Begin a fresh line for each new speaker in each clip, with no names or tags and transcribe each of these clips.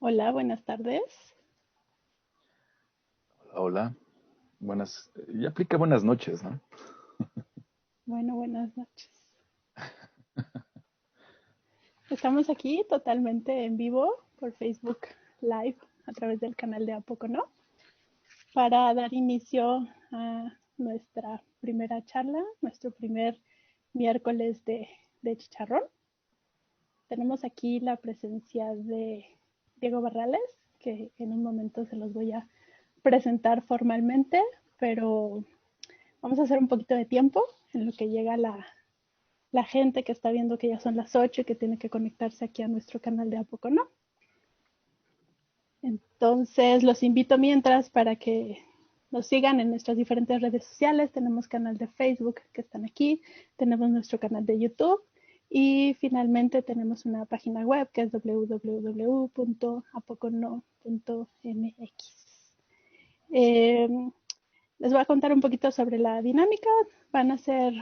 Hola, buenas tardes.
Hola, ya aplica buenas noches, ¿no?
Bueno, buenas noches. Estamos aquí totalmente en vivo por Facebook Live a través del canal de A Poco No para dar inicio a nuestra primera charla, nuestro primer miércoles de chicharrón. Tenemos aquí la presencia de Diego Barrales, que en un momento se los voy a presentar formalmente, pero vamos a hacer un poquito de tiempo en lo que llega la gente que está viendo que ya son las 8 y que tiene que conectarse aquí a nuestro canal de A Poco No. Entonces, los invito mientras para que nos sigan en nuestras diferentes redes sociales. Tenemos canal de Facebook que están aquí, tenemos nuestro canal de YouTube y finalmente tenemos una página web que es www.apocono.mx. Eh, Les voy a contar un poquito sobre la dinámica. Van a ser,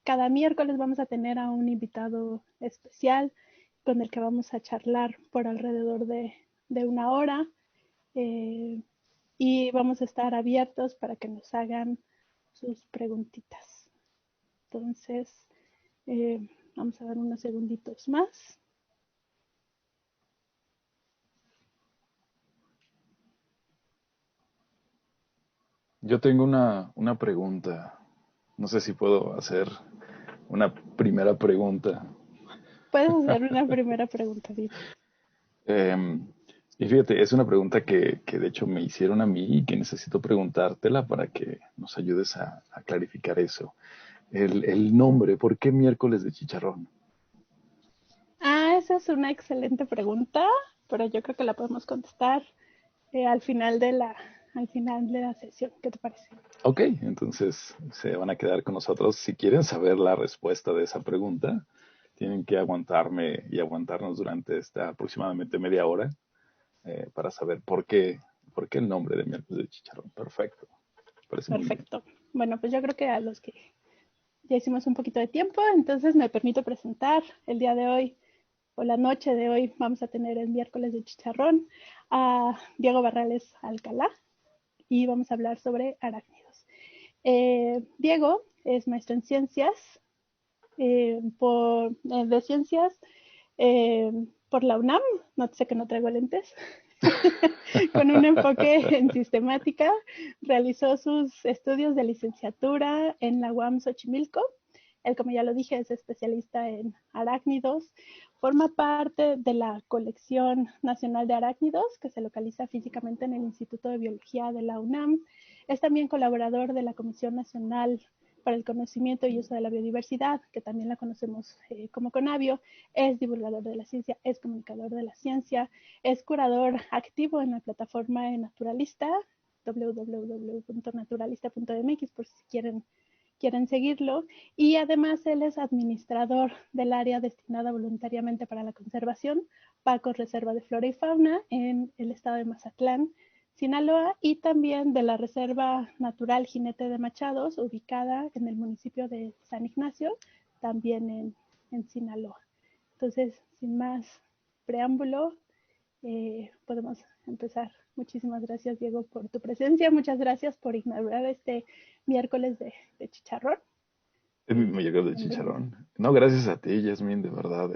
cada miércoles vamos a tener a un invitado especial con el que vamos a charlar por alrededor de una hora eh, y vamos a estar abiertos para que nos hagan sus preguntitas. Entonces, eh, vamos a dar unos segunditos más.
Yo tengo una pregunta. No sé si puedo hacer una primera pregunta.
Puedes hacer una primera pregunta, dime.
Em, y fíjate, es una pregunta que de hecho me hicieron a mí y que necesito preguntártela para que nos ayudes a clarificar eso. El nombre, ¿por qué miércoles de chicharrón?
Esa es una excelente pregunta, pero yo creo que la podemos contestar al final al final de la sesión. ¿Qué te parece?
Ok, entonces se van a quedar con nosotros. Si quieren saber la respuesta de esa pregunta, tienen que aguantarme y aguantarnos durante esta aproximadamente media hora para saber por qué el nombre de miércoles de chicharrón. Perfecto, parece muy bien.
Perfecto. Bueno, pues yo creo que a los que ya hicimos un poquito de tiempo, entonces me permito presentar el día de hoy o la noche de hoy. Vamos a tener el miércoles de chicharrón a Diego Barrales Alcalá y vamos a hablar sobre arácnidos. Diego es maestro en ciencias, de ciencias eh, por la UNAM, no sé que no traigo lentes, con un enfoque en sistemática. Realizó sus estudios de licenciatura en la UAM Xochimilco. Él, como ya lo dije, es especialista en arácnidos. Forma parte de la colección nacional de arácnidos, que se localiza físicamente en el Instituto de Biología de la UNAM. Es también colaborador de la Comisión Nacional para el Conocimiento y Uso de la Biodiversidad, que también la conocemos como CONABIO. Es divulgador de la ciencia, es comunicador de la ciencia, es curador activo en la plataforma de Naturalista, www.naturalista.mx, por si quieren seguirlo. Y además él es administrador del área destinada voluntariamente para la conservación, Paco Reserva de Flora y Fauna, en el estado de Mazatlán, Sinaloa, y también de la Reserva Natural Jinete de Machados, ubicada en el municipio de San Ignacio, también en Sinaloa. Entonces, sin más preámbulo, podemos empezar. Muchísimas gracias, Diego, por tu presencia. Muchas gracias por inaugurar este miércoles de chicharrón.
Me
Y
llegó de
bienvenido.
chicharrón. No, gracias a ti, Yasmin, de verdad.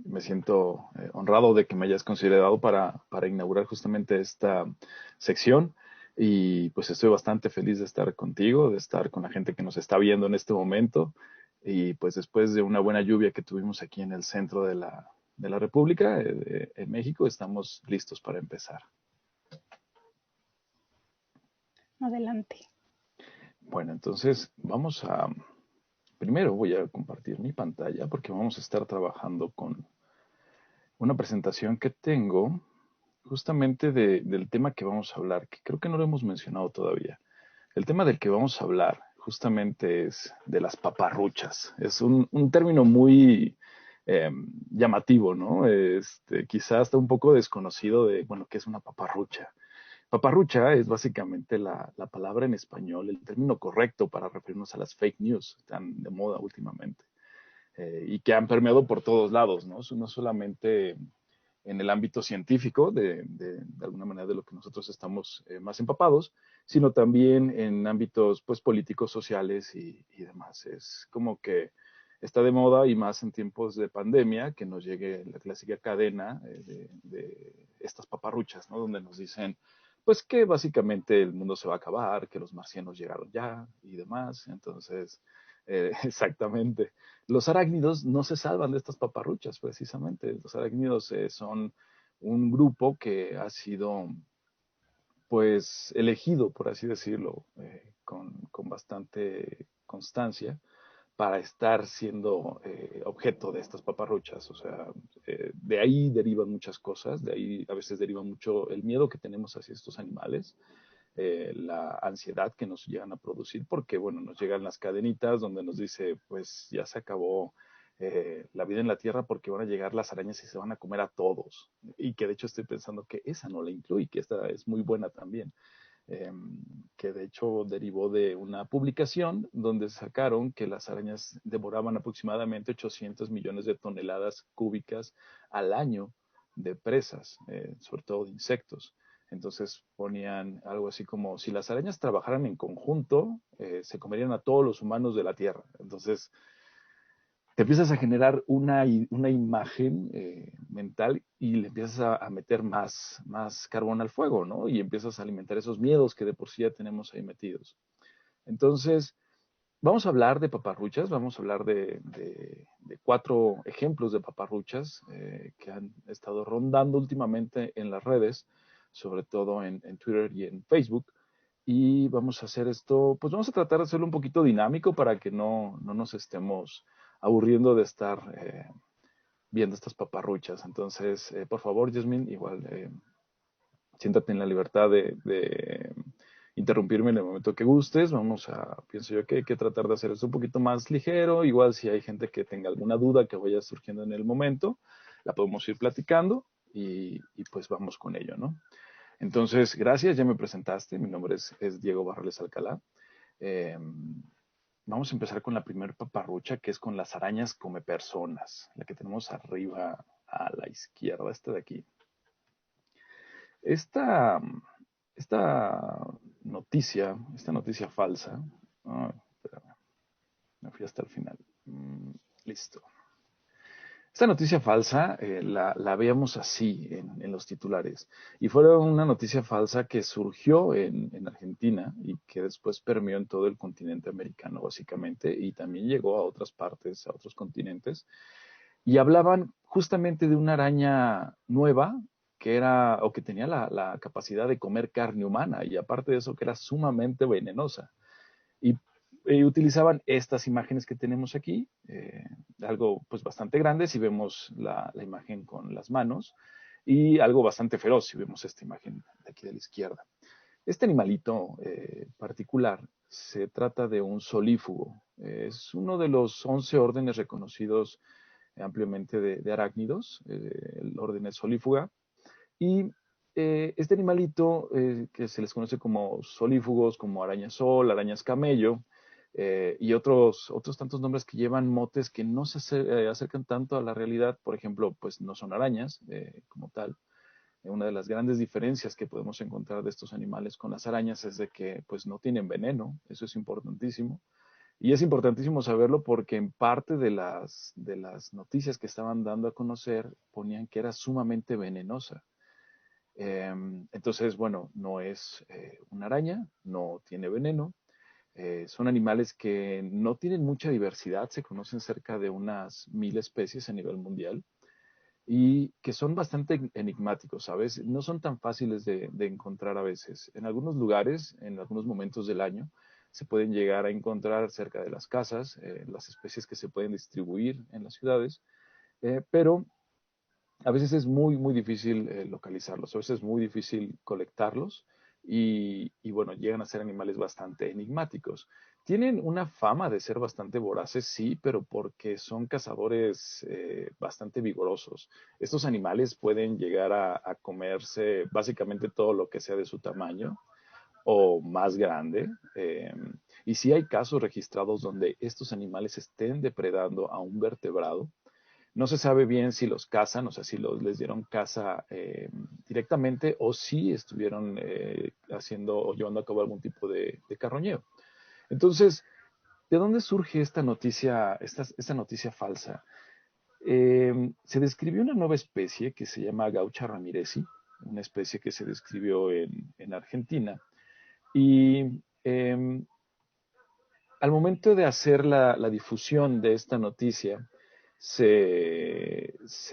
Me siento honrado de que me hayas considerado para inaugurar justamente esta sección. Y pues estoy bastante feliz de estar contigo, de estar con la gente que nos está viendo en este momento. Y pues después de una buena lluvia que tuvimos aquí en el centro de de la República, en México, estamos listos para empezar.
Adelante.
Bueno, entonces primero voy a compartir mi pantalla porque vamos a estar trabajando con una presentación que tengo justamente del tema que vamos a hablar, que creo que no lo hemos mencionado todavía. El tema del que vamos a hablar justamente es de las paparruchas. Es un término muy llamativo, ¿no? Quizás está un poco desconocido de, bueno, ¿qué es una paparrucha? Paparrucha es básicamente la palabra en español, el término correcto para referirnos a las fake news, tan de moda últimamente, y que han permeado por todos lados, ¿no? No solamente en el ámbito científico, de alguna manera de lo que nosotros estamos más empapados, sino también en ámbitos pues políticos, sociales y demás. Es como que está de moda y más en tiempos de pandemia que nos llegue la clásica cadena de estas paparruchas, ¿no? Donde nos dicen pues que básicamente el mundo se va a acabar, que los marcianos llegaron ya y demás. Entonces, exactamente. Los arácnidos no se salvan de estas paparruchas, precisamente. Los arácnidos son un grupo que ha sido, pues, elegido, por así decirlo, con bastante constancia para estar siendo objeto de estas paparruchas. O sea, de ahí derivan muchas cosas, de ahí a veces deriva mucho el miedo que tenemos hacia estos animales, la ansiedad que nos llegan a producir, porque, bueno, nos llegan las cadenitas donde nos dice, pues ya se acabó la vida en la Tierra porque van a llegar las arañas y se van a comer a todos. Y que de hecho estoy pensando que esa no la incluye, que esta es muy buena también. Eh, que de hecho derivó de una publicación donde sacaron que las arañas devoraban aproximadamente 800 millones de toneladas cúbicas al año de presas, sobre todo de insectos. Entonces ponían algo así como, si las arañas trabajaran en conjunto, se comerían a todos los humanos de la Tierra. Entonces, te empiezas a generar una imagen mental y le empiezas a meter más carbón al fuego, ¿no? Y empiezas a alimentar esos miedos que de por sí ya tenemos ahí metidos. Entonces, vamos a hablar de paparruchas, vamos a hablar de 4 ejemplos de paparruchas que han estado rondando últimamente en las redes, sobre todo en Twitter y en Facebook. Y vamos a hacer esto, pues vamos a tratar de hacerlo un poquito dinámico para que no nos estemos aburriendo de estar viendo estas paparruchas. Entonces, por favor, Jasmine, igual siéntate en la libertad de interrumpirme en el momento que gustes. Vamos a, pienso yo que hay que tratar de hacer esto un poquito más ligero. Igual si hay gente que tenga alguna duda que vaya surgiendo en el momento, la podemos ir platicando y pues vamos con ello, ¿no? Entonces, gracias, ya me presentaste. Mi nombre es Diego Barrales Alcalá. Eh, Vamos a empezar con la primera paparrucha, que es con las arañas come personas, la que tenemos arriba a la izquierda, esta de aquí. Esta, esta noticia falsa, espérame, me fui hasta el final. Listo. Esta noticia falsa la veíamos así en los titulares y fue una noticia falsa que surgió en Argentina y que después permeó en todo el continente americano básicamente y también llegó a otras partes, a otros continentes y hablaban justamente de una araña nueva que era o que tenía la capacidad de comer carne humana y aparte de eso que era sumamente venenosa. Y utilizaban estas imágenes que tenemos aquí, algo pues bastante grande si vemos la imagen con las manos y algo bastante feroz si vemos esta imagen de aquí de la izquierda. Este animalito particular se trata de un solífugo. Es uno de los 11 órdenes reconocidos ampliamente de arácnidos. El orden es solífuga. Y este animalito, que se les conoce como solífugos, como arañas sol, arañas camello, y otros tantos nombres que llevan motes que no se acercan tanto a la realidad, por ejemplo, pues no son arañas como tal. Una de las grandes diferencias que podemos encontrar de estos animales con las arañas es de que pues no tienen veneno, eso es importantísimo. Y es importantísimo saberlo porque en parte de las noticias que estaban dando a conocer ponían que era sumamente venenosa. Entonces, bueno, no es una araña, no tiene veneno. Son animales que no tienen mucha diversidad, se conocen cerca de unas 1000 especies a nivel mundial y que son bastante enigmáticos, ¿sabes? No son tan fáciles de encontrar a veces. En algunos lugares, en algunos momentos del año, se pueden llegar a encontrar cerca de las casas, las especies que se pueden distribuir en las ciudades, pero a veces es muy difícil localizarlos, a veces es muy difícil colectarlos y bueno, llegan a ser animales bastante enigmáticos. Tienen una fama de ser bastante voraces, sí, pero porque son cazadores bastante vigorosos. Estos animales pueden llegar a comerse básicamente todo lo que sea de su tamaño o más grande. Y sí hay casos registrados donde estos animales estén depredando a un vertebrado, No se sabe bien si los cazan, o sea, si les dieron caza directamente o si estuvieron haciendo o llevando a cabo algún tipo de carroñeo. Entonces, ¿de dónde surge esta noticia, esta noticia falsa? Se describió una nueva especie que se llama Gaucha ramirezi, una especie que se describió en Argentina. Y al momento de hacer la difusión de esta noticia, se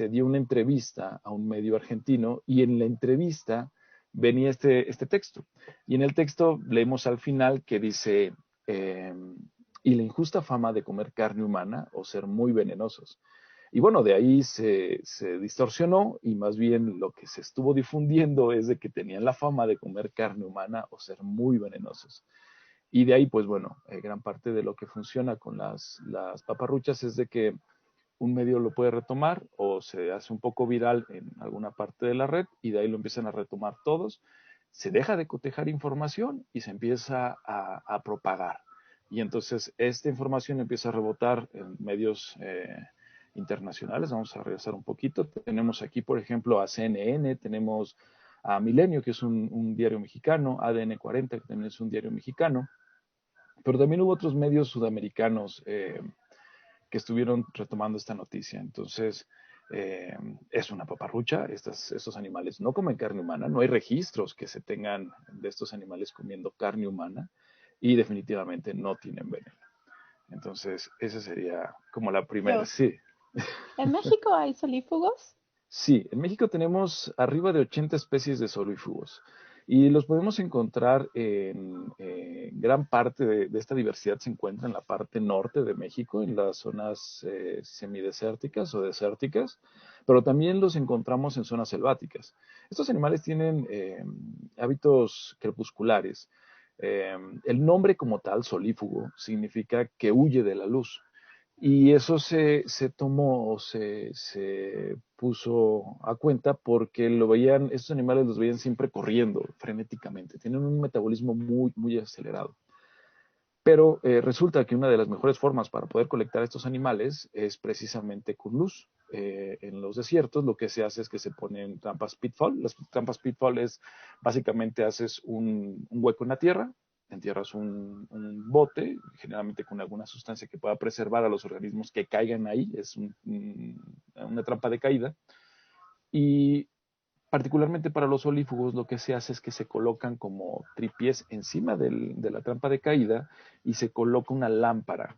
dio una entrevista a un medio argentino y en la entrevista venía este texto. Y en el texto leemos al final que dice, y la injusta fama de comer carne humana o ser muy venenosos. Y bueno, de ahí se distorsionó y más bien lo que se estuvo difundiendo es de que tenían la fama de comer carne humana o ser muy venenosos. Y de ahí, pues bueno, gran parte de lo que funciona con las paparruchas es de que un medio lo puede retomar o se hace un poco viral en alguna parte de la red y de ahí lo empiezan a retomar todos. Se deja de cotejar información y se empieza a propagar. Y entonces esta información empieza a rebotar en medios internacionales. Vamos a regresar un poquito. Tenemos aquí, por ejemplo, a CNN, tenemos a Milenio, que es un diario mexicano, ADN 40, que también es un diario mexicano, pero también hubo otros medios sudamericanos que estuvieron retomando esta noticia. Entonces, es una paparrucha. Estos animales no comen carne humana. No hay registros que se tengan de estos animales comiendo carne humana y definitivamente no tienen veneno. Entonces, esa sería como la primera.
Yo,
Sí,
¿en México hay solífugos?
sí, en México tenemos arriba de 80 especies de solífugos y los podemos encontrar en gran parte de esta diversidad se encuentra en la parte norte de México, en las zonas semidesérticas o desérticas, pero también los encontramos en zonas selváticas. Estos animales tienen hábitos crepusculares. El nombre como tal, solífugo, significa que huye de la luz. Y eso se tomó o se puso a cuenta porque lo veían, estos animales los veían siempre corriendo frenéticamente, tienen un metabolismo muy, muy acelerado. Pero resulta que una de las mejores formas para poder colectar estos animales es precisamente con luz. En los desiertos lo que se hace es que se ponen trampas pitfall. Las trampas pitfall es básicamente haces un hueco en la tierra, entierras un bote, generalmente con alguna sustancia que pueda preservar a los organismos que caigan ahí, es una trampa de caída. Y particularmente para los olífugos, lo que se hace es que se colocan como tripiés encima de la trampa de caída y se coloca una lámpara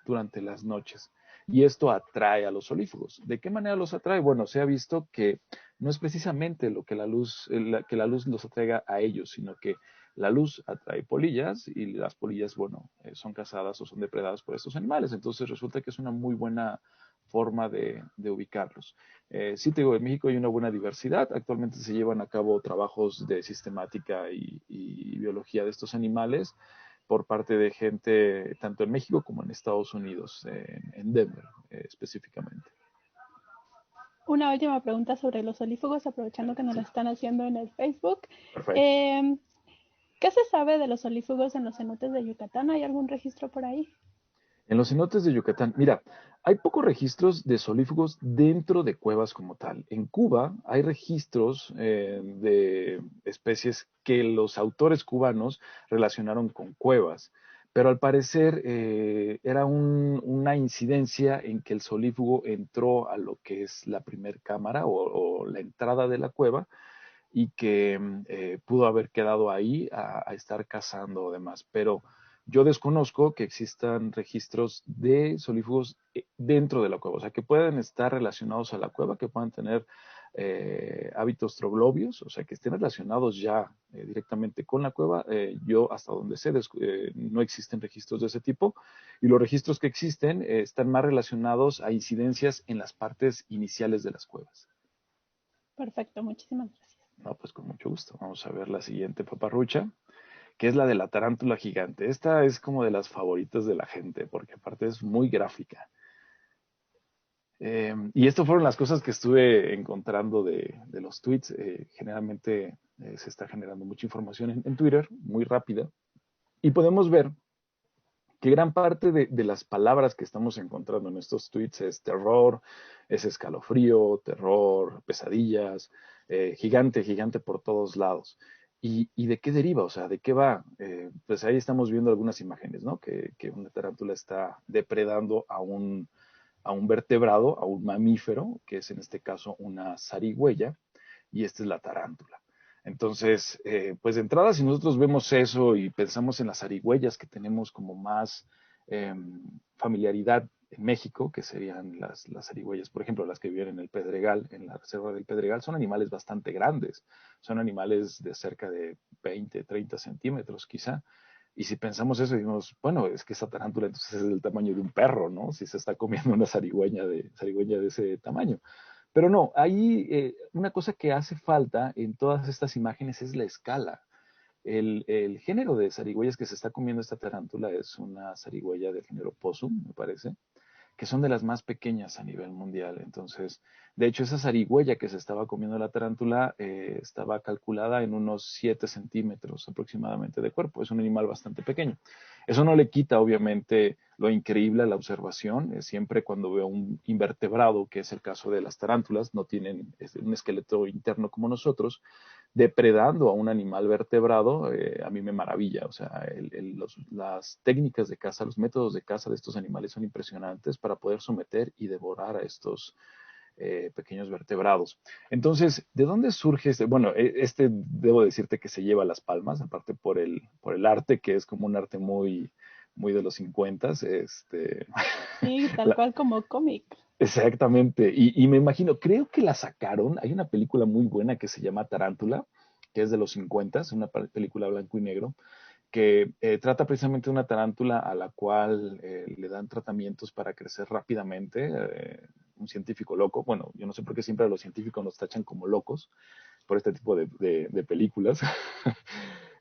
durante las noches. Y esto atrae a los olífugos. ¿De qué manera los atrae? Bueno, se ha visto que no es precisamente lo que que la luz los atraiga a ellos, sino que la luz atrae polillas y las polillas, bueno, son cazadas o son depredadas por estos animales. Entonces resulta que es una muy buena forma de ubicarlos. Sí te digo, en México hay una buena diversidad. Actualmente se llevan a cabo trabajos de sistemática y biología de estos animales por parte de gente tanto en México como en Estados Unidos, en Denver específicamente.
Una última pregunta sobre los solífugos, aprovechando que nos
Sí,
la están haciendo en el Facebook.
perfecto.
Eh, ¿Qué se sabe de los solífugos en los cenotes de Yucatán? ¿Hay algún registro por ahí?
En los cenotes de Yucatán, mira, hay pocos registros de solífugos dentro de cuevas como tal. En Cuba hay registros de especies que los autores cubanos relacionaron con cuevas, pero al parecer era una incidencia en que el solífugo entró a lo que es la primer cámara o la entrada de la cueva y que pudo haber quedado ahí a estar cazando o demás. Pero yo desconozco que existan registros de solífugos dentro de la cueva, o sea, que puedan estar relacionados a la cueva, que puedan tener hábitos troglobios, o sea, que estén relacionados ya directamente con la cueva. Yo, hasta donde sé, no existen registros de ese tipo, y los registros que existen están más relacionados a incidencias en las partes iniciales de las cuevas.
Perfecto, muchísimas gracias.
No, pues con mucho gusto. Vamos a ver la siguiente paparrucha, que es la de la tarántula gigante. Esta es como de las favoritas de la gente, porque aparte es muy gráfica. Y esto fueron las cosas que estuve encontrando de los tweets. Generalmente se está generando mucha información en Twitter, muy rápida. Y podemos ver que gran parte de las palabras que estamos encontrando en estos tweets es terror, es escalofrío, terror, pesadillas, gigante, gigante por todos lados. Y de qué deriva? O sea, ¿de qué va? Pues ahí estamos viendo algunas imágenes, ¿no? Que una tarántula está depredando a un vertebrado, a un mamífero, que es en este caso una zarigüeya, y esta es la tarántula. Entonces, pues de entrada, si nosotros vemos eso y pensamos en las zarigüeyas que tenemos como más eh, familiaridad en México, que serían las zarigüeyas, por ejemplo, las que viven en el Pedregal, en la reserva del Pedregal, son animales bastante grandes, son animales de cerca de 20, 30 centímetros quizá. Y si pensamos eso, decimos, bueno, es que esa tarántula entonces es del tamaño de un perro, ¿no? Si se está comiendo una zarigüeya de ese tamaño. Pero no, ahí una cosa que hace falta en todas estas imágenes es la escala. El género de zarigüeyas que se está comiendo esta tarántula es una zarigüeya del género Possum, me parece, que son de las más pequeñas a nivel mundial. Entonces, de hecho, esa zarigüeya que se estaba comiendo la tarántula estaba calculada en unos 7 centímetros aproximadamente de cuerpo. Es un animal bastante pequeño. Eso no le quita, obviamente, lo increíble a la observación. Siempre cuando veo un invertebrado, que es el caso de las tarántulas, no tienen un esqueleto interno como nosotros, depredando a un animal vertebrado, a mí me maravilla. O sea, las técnicas de caza, los métodos de caza de estos animales son impresionantes para poder someter y devorar a estos pequeños vertebrados. Entonces, ¿de dónde surge este? Bueno, este debo decirte que se lleva las palmas, aparte por el arte, que es como un arte muy, muy de los 50.
Sí, tal cual como cómic.
Exactamente. Y me imagino, creo que la sacaron. Hay una película muy buena que se llama Tarántula, que es de los 50, una película blanco y negro, que trata precisamente de una tarántula a la cual le dan tratamientos para crecer rápidamente. Un científico loco, bueno, yo no sé por qué siempre a los científicos nos tachan como locos por este tipo de películas.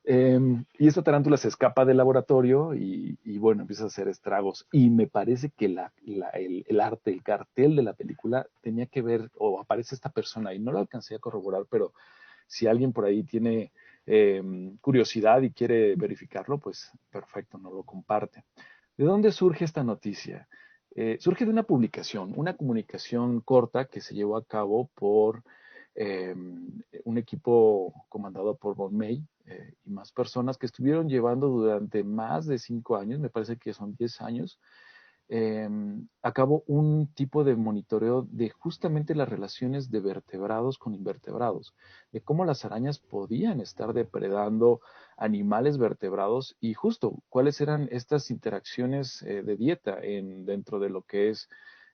Y esta tarántula se escapa del laboratorio y, bueno, empieza a hacer estragos. Y me parece que el arte, el cartel de la película tenía que ver, o aparece esta persona, y no lo alcancé a corroborar, pero si alguien por ahí tiene curiosidad y quiere verificarlo, pues perfecto, no lo comparte. ¿De dónde surge esta noticia? Surge de una publicación, una comunicación corta que se llevó a cabo por eh, un equipo comandado por Von May y más personas que estuvieron llevando durante más de 5 años, me parece que son 10 años, eh, a cabo un tipo de monitoreo de justamente las relaciones de vertebrados con invertebrados, de cómo las arañas podían estar depredando animales vertebrados y justo cuáles eran estas interacciones de dieta dentro de lo que es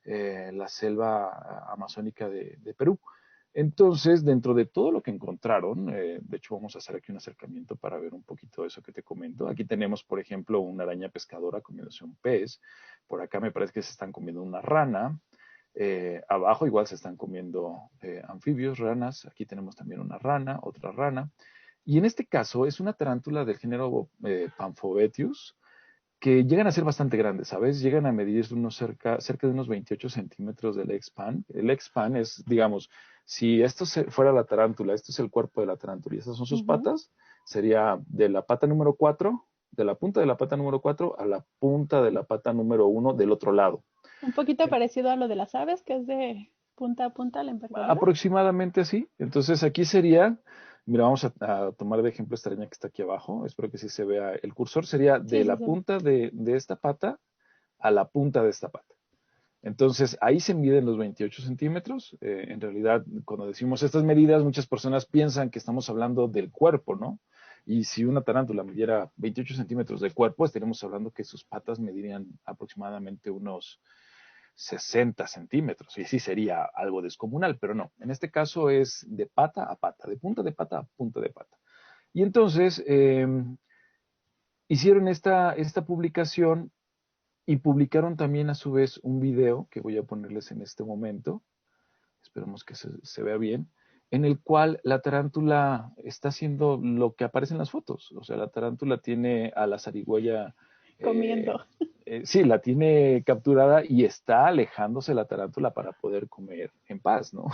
la selva amazónica de Perú. Entonces, dentro de todo lo que encontraron, de hecho vamos a hacer aquí un acercamiento para ver un poquito de eso que te comento. Aquí tenemos, por ejemplo, una araña pescadora comiéndose un pez. Por acá me parece que se están comiendo una rana. Abajo igual se están comiendo anfibios, ranas. Aquí tenemos también una rana, otra rana. Y en este caso es una tarántula del género Pamphobetius, que llegan a ser bastante grandes, ¿sabes? Llegan a medir cerca de unos 28 centímetros del X-Pan. El X-Pan es, digamos, si esto fuera la tarántula, esto es el cuerpo de la tarántula y estas son sus
Ujú.
patas, sería de la pata número 4, de la punta de la pata número 4 a la punta de la pata número 1 del otro lado.
Un poquito parecido a lo de las aves, que es de punta a punta la envergadura.
Aproximadamente así. Entonces aquí sería, mira, vamos a tomar de ejemplo esta araña que está aquí abajo. Espero que sí se vea. El cursor sería de
Sí, sí,
la
se ve.
punta de esta pata a la punta de esta pata. Entonces, ahí se miden los 28 centímetros. En realidad, cuando decimos estas medidas, muchas personas piensan que estamos hablando del cuerpo, ¿no? Y si una tarántula midiera 28 centímetros de cuerpo, estaríamos hablando que sus patas medirían aproximadamente unos 60 centímetros. Y sí sería algo descomunal, pero no. En este caso es de pata a pata, de punta de pata a punta de pata. Y entonces, hicieron esta publicación y publicaron también a su vez un video que voy a ponerles en este momento, esperemos que se vea bien, en el cual la tarántula está haciendo lo que aparece en las fotos. O sea, la tarántula tiene a la zarigüeya
Comiendo.
Sí, la tiene capturada y está alejándose la tarántula para poder comer en paz, ¿no?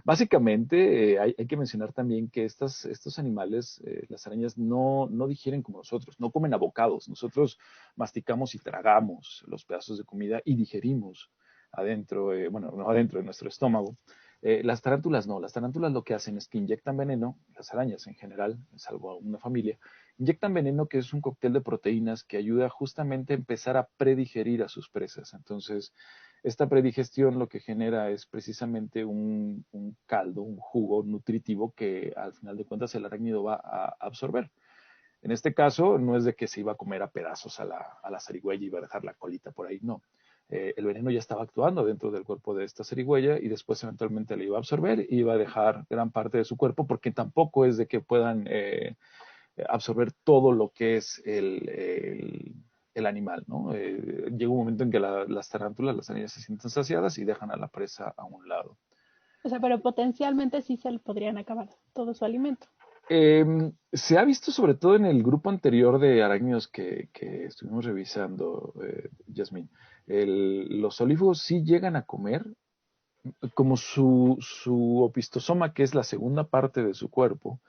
Básicamente, hay que mencionar también que estos animales, las arañas, no digieren como nosotros, no comen abocados. Nosotros masticamos y tragamos los pedazos de comida y digerimos adentro, bueno, no adentro de nuestro estómago. Las tarántulas no, las tarántulas lo que hacen es que inyectan veneno, las arañas en general, es algo, una familia, inyectan veneno que es un cóctel de proteínas que ayuda justamente a empezar a predigerir a sus presas. Entonces, esta predigestión lo que genera es precisamente un caldo, un jugo nutritivo que al final de cuentas el arácnido va a absorber. En este caso, no es de que se iba a comer a pedazos a la zarigüeya y iba a dejar la colita por ahí, no. El veneno ya estaba actuando dentro del cuerpo de esta zarigüeya y después eventualmente le iba a absorber y iba a dejar gran parte de su cuerpo porque tampoco es de que puedan absorber todo lo que es el animal, ¿no? Llega un momento en que las tarántulas, las arañas se sienten saciadas y dejan a la presa a un lado.
O sea, pero potencialmente sí se le podrían acabar todo su alimento.
Se ha visto sobre todo en el grupo anterior de arácnidos que estuvimos revisando, Yasmín. Los olívos sí llegan a comer, como su opistosoma, que es la segunda parte de su cuerpo.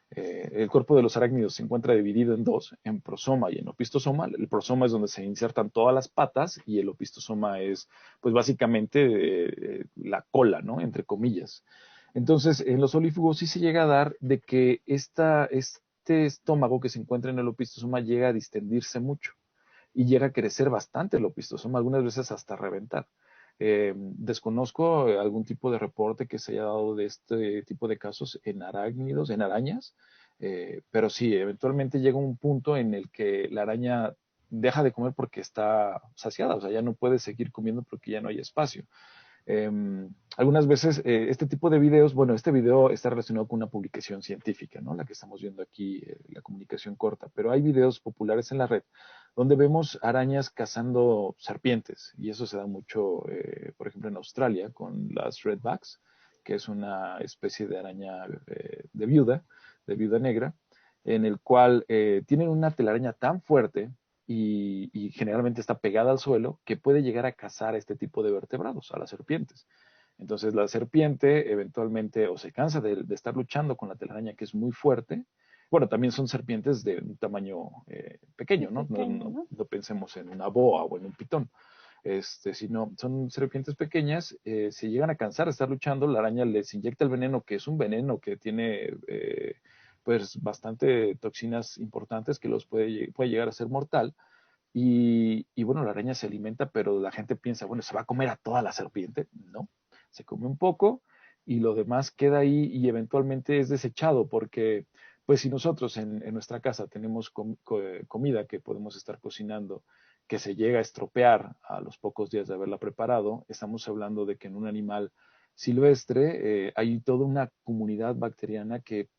El cuerpo de los arácnidos se encuentra dividido en dos, en prosoma y en opistosoma. El prosoma es donde se insertan todas las patas y el opistosoma es, pues básicamente, la cola, ¿no? Entre comillas. Entonces, en los olífugos sí se llega a dar de que este estómago que se encuentra en el opistosoma llega a distendirse mucho y llega a crecer bastante el opistosoma, algunas veces hasta reventar. Desconozco algún tipo de reporte que se haya dado de este tipo de casos en arácnidos, en arañas, pero sí, eventualmente llega un punto en el que la araña deja de comer porque está saciada, o sea, ya no puede seguir comiendo porque ya no hay espacio. Algunas veces este tipo de videos, bueno, este video está relacionado con una publicación científica, ¿no? La que estamos viendo aquí, la comunicación corta, pero hay videos populares en la red donde vemos arañas cazando serpientes y eso se da mucho, por ejemplo, en Australia con las redbacks, que es una especie de araña de viuda negra, en el cual tienen una telaraña tan fuerte y generalmente está pegada al suelo, que puede llegar a cazar este tipo de vertebrados, a las serpientes. Entonces la serpiente eventualmente o se cansa de estar luchando con la telaraña que es muy fuerte. Bueno, también son serpientes de un tamaño
Sí,
pequeño, ¿no?
pequeño, ¿no?
No pensemos en una boa o en un pitón. Sino son serpientes pequeñas, se llegan a cansar de estar luchando, la araña les inyecta el veneno, que es un veneno que tiene pues bastante toxinas importantes que puede llegar a ser mortal. Y bueno, la araña se alimenta, pero la gente piensa, bueno, ¿se va a comer a toda la serpiente? No, se come un poco y lo demás queda ahí y eventualmente es desechado porque, pues si nosotros en nuestra casa tenemos comida que podemos estar cocinando que se llega a estropear a los pocos días de haberla preparado, estamos hablando de que en un animal silvestre hay toda una comunidad bacteriana que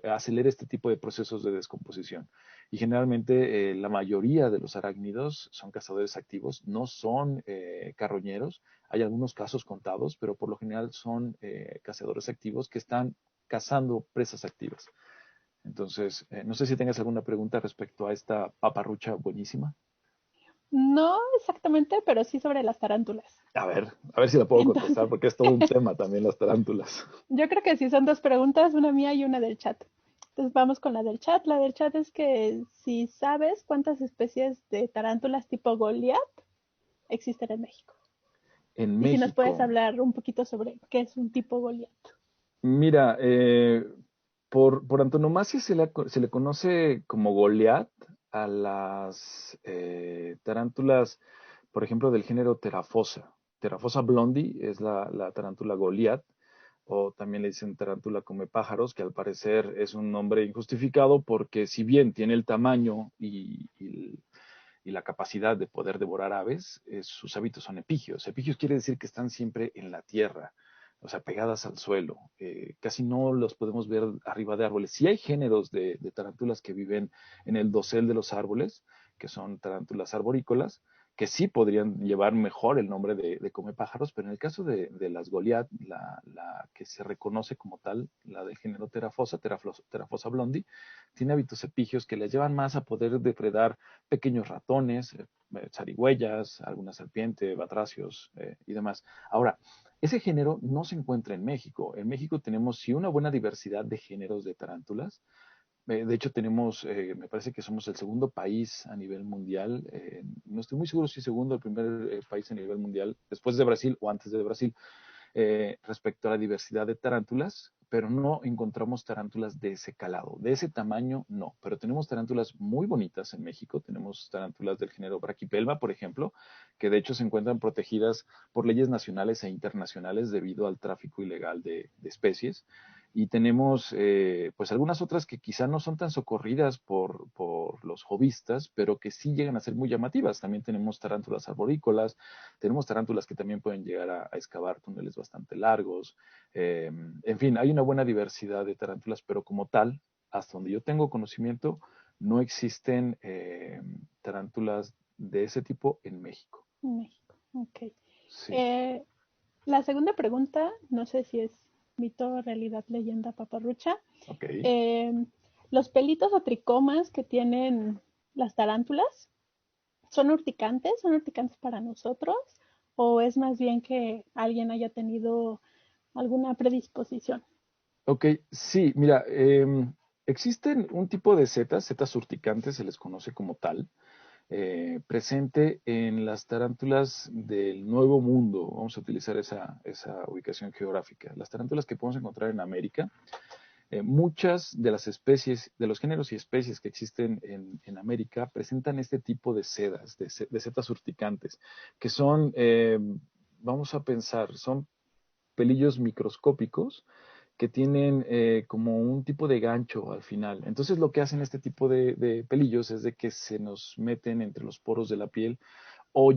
acelera este tipo de procesos de descomposición. Y generalmente la mayoría de los arácnidos son cazadores activos, no son carroñeros. Hay algunos casos contados, pero por lo general son cazadores activos que están cazando presas activas. Entonces, no sé si tengas alguna pregunta respecto a esta paparrucha buenísima.
No exactamente, pero sí sobre las tarántulas.
A ver si la puedo
Entonces,
contestar, porque es todo un tema también las tarántulas.
yo creo que sí son dos preguntas, una mía y una del chat. Entonces vamos con la del chat. La del chat es que si sabes cuántas especies de tarántulas tipo Goliath existen en México.
En
Y si nos puedes
México,
hablar un poquito sobre qué es un tipo Goliath.
mira, por antonomasia se le conoce como Goliath a las tarántulas, por ejemplo, del género Terafosa. Terafosa blondie es la tarántula Goliath, o también le dicen tarántula come pájaros, que al parecer es un nombre injustificado porque si bien tiene el tamaño y la capacidad de poder devorar aves, sus hábitos son epigios. Epigios quiere decir que están siempre en la tierra, o sea, pegadas al suelo. Casi no los podemos ver arriba de árboles. Sí hay géneros de tarántulas que viven en el dosel de los árboles, que son tarántulas arborícolas, que sí podrían llevar mejor el nombre de come pájaros, pero en el caso de las Goliath, la que se reconoce como tal, la del género Terafosa blondi, tiene hábitos epigios que les llevan más a poder depredar pequeños ratones, zarigüeyas, alguna serpiente, batracios y demás. Ahora, ese género no se encuentra en México. En México tenemos sí una buena diversidad de géneros de tarántulas. De hecho, tenemos, me parece que somos el segundo país a nivel mundial. No estoy muy seguro si segundo o el primer país a nivel mundial, después de Brasil o antes de Brasil, respecto a la diversidad de tarántulas, pero no encontramos tarántulas de ese calado. De ese tamaño, no. Pero tenemos tarántulas muy bonitas en México. Tenemos tarántulas del género Brachypelma, por ejemplo, que de hecho se encuentran protegidas por leyes nacionales e internacionales debido al tráfico ilegal de especies. Y tenemos pues algunas otras que quizá no son tan socorridas por los hobbyistas, pero que sí llegan a ser muy llamativas. También tenemos tarántulas arborícolas, tenemos tarántulas que también pueden llegar a excavar túneles bastante largos. En fin, hay una buena diversidad de tarántulas, pero como tal, hasta donde yo tengo conocimiento, no existen tarántulas de ese tipo en México.
En México, ok.
Sí,
Eh, la segunda pregunta, no sé si es mito, realidad, leyenda, paparrucha.
ok.
Eh, los pelitos o tricomas que tienen las tarántulas, son urticantes para nosotros? ¿O es más bien que alguien haya tenido alguna predisposición?
Ok, sí, mira, existen un tipo de setas urticantes, se les conoce como tal, presente en las tarántulas del Nuevo Mundo. Vamos a utilizar esa ubicación geográfica. Las tarántulas que podemos encontrar en América, muchas de las especies, de los géneros y especies que existen en América, presentan este tipo de sedas, de setas urticantes, que son, vamos a pensar, son pelillos microscópicos que tienen como un tipo de gancho al final. Entonces lo que hacen este tipo de pelillos es de que se nos meten entre los poros de la piel o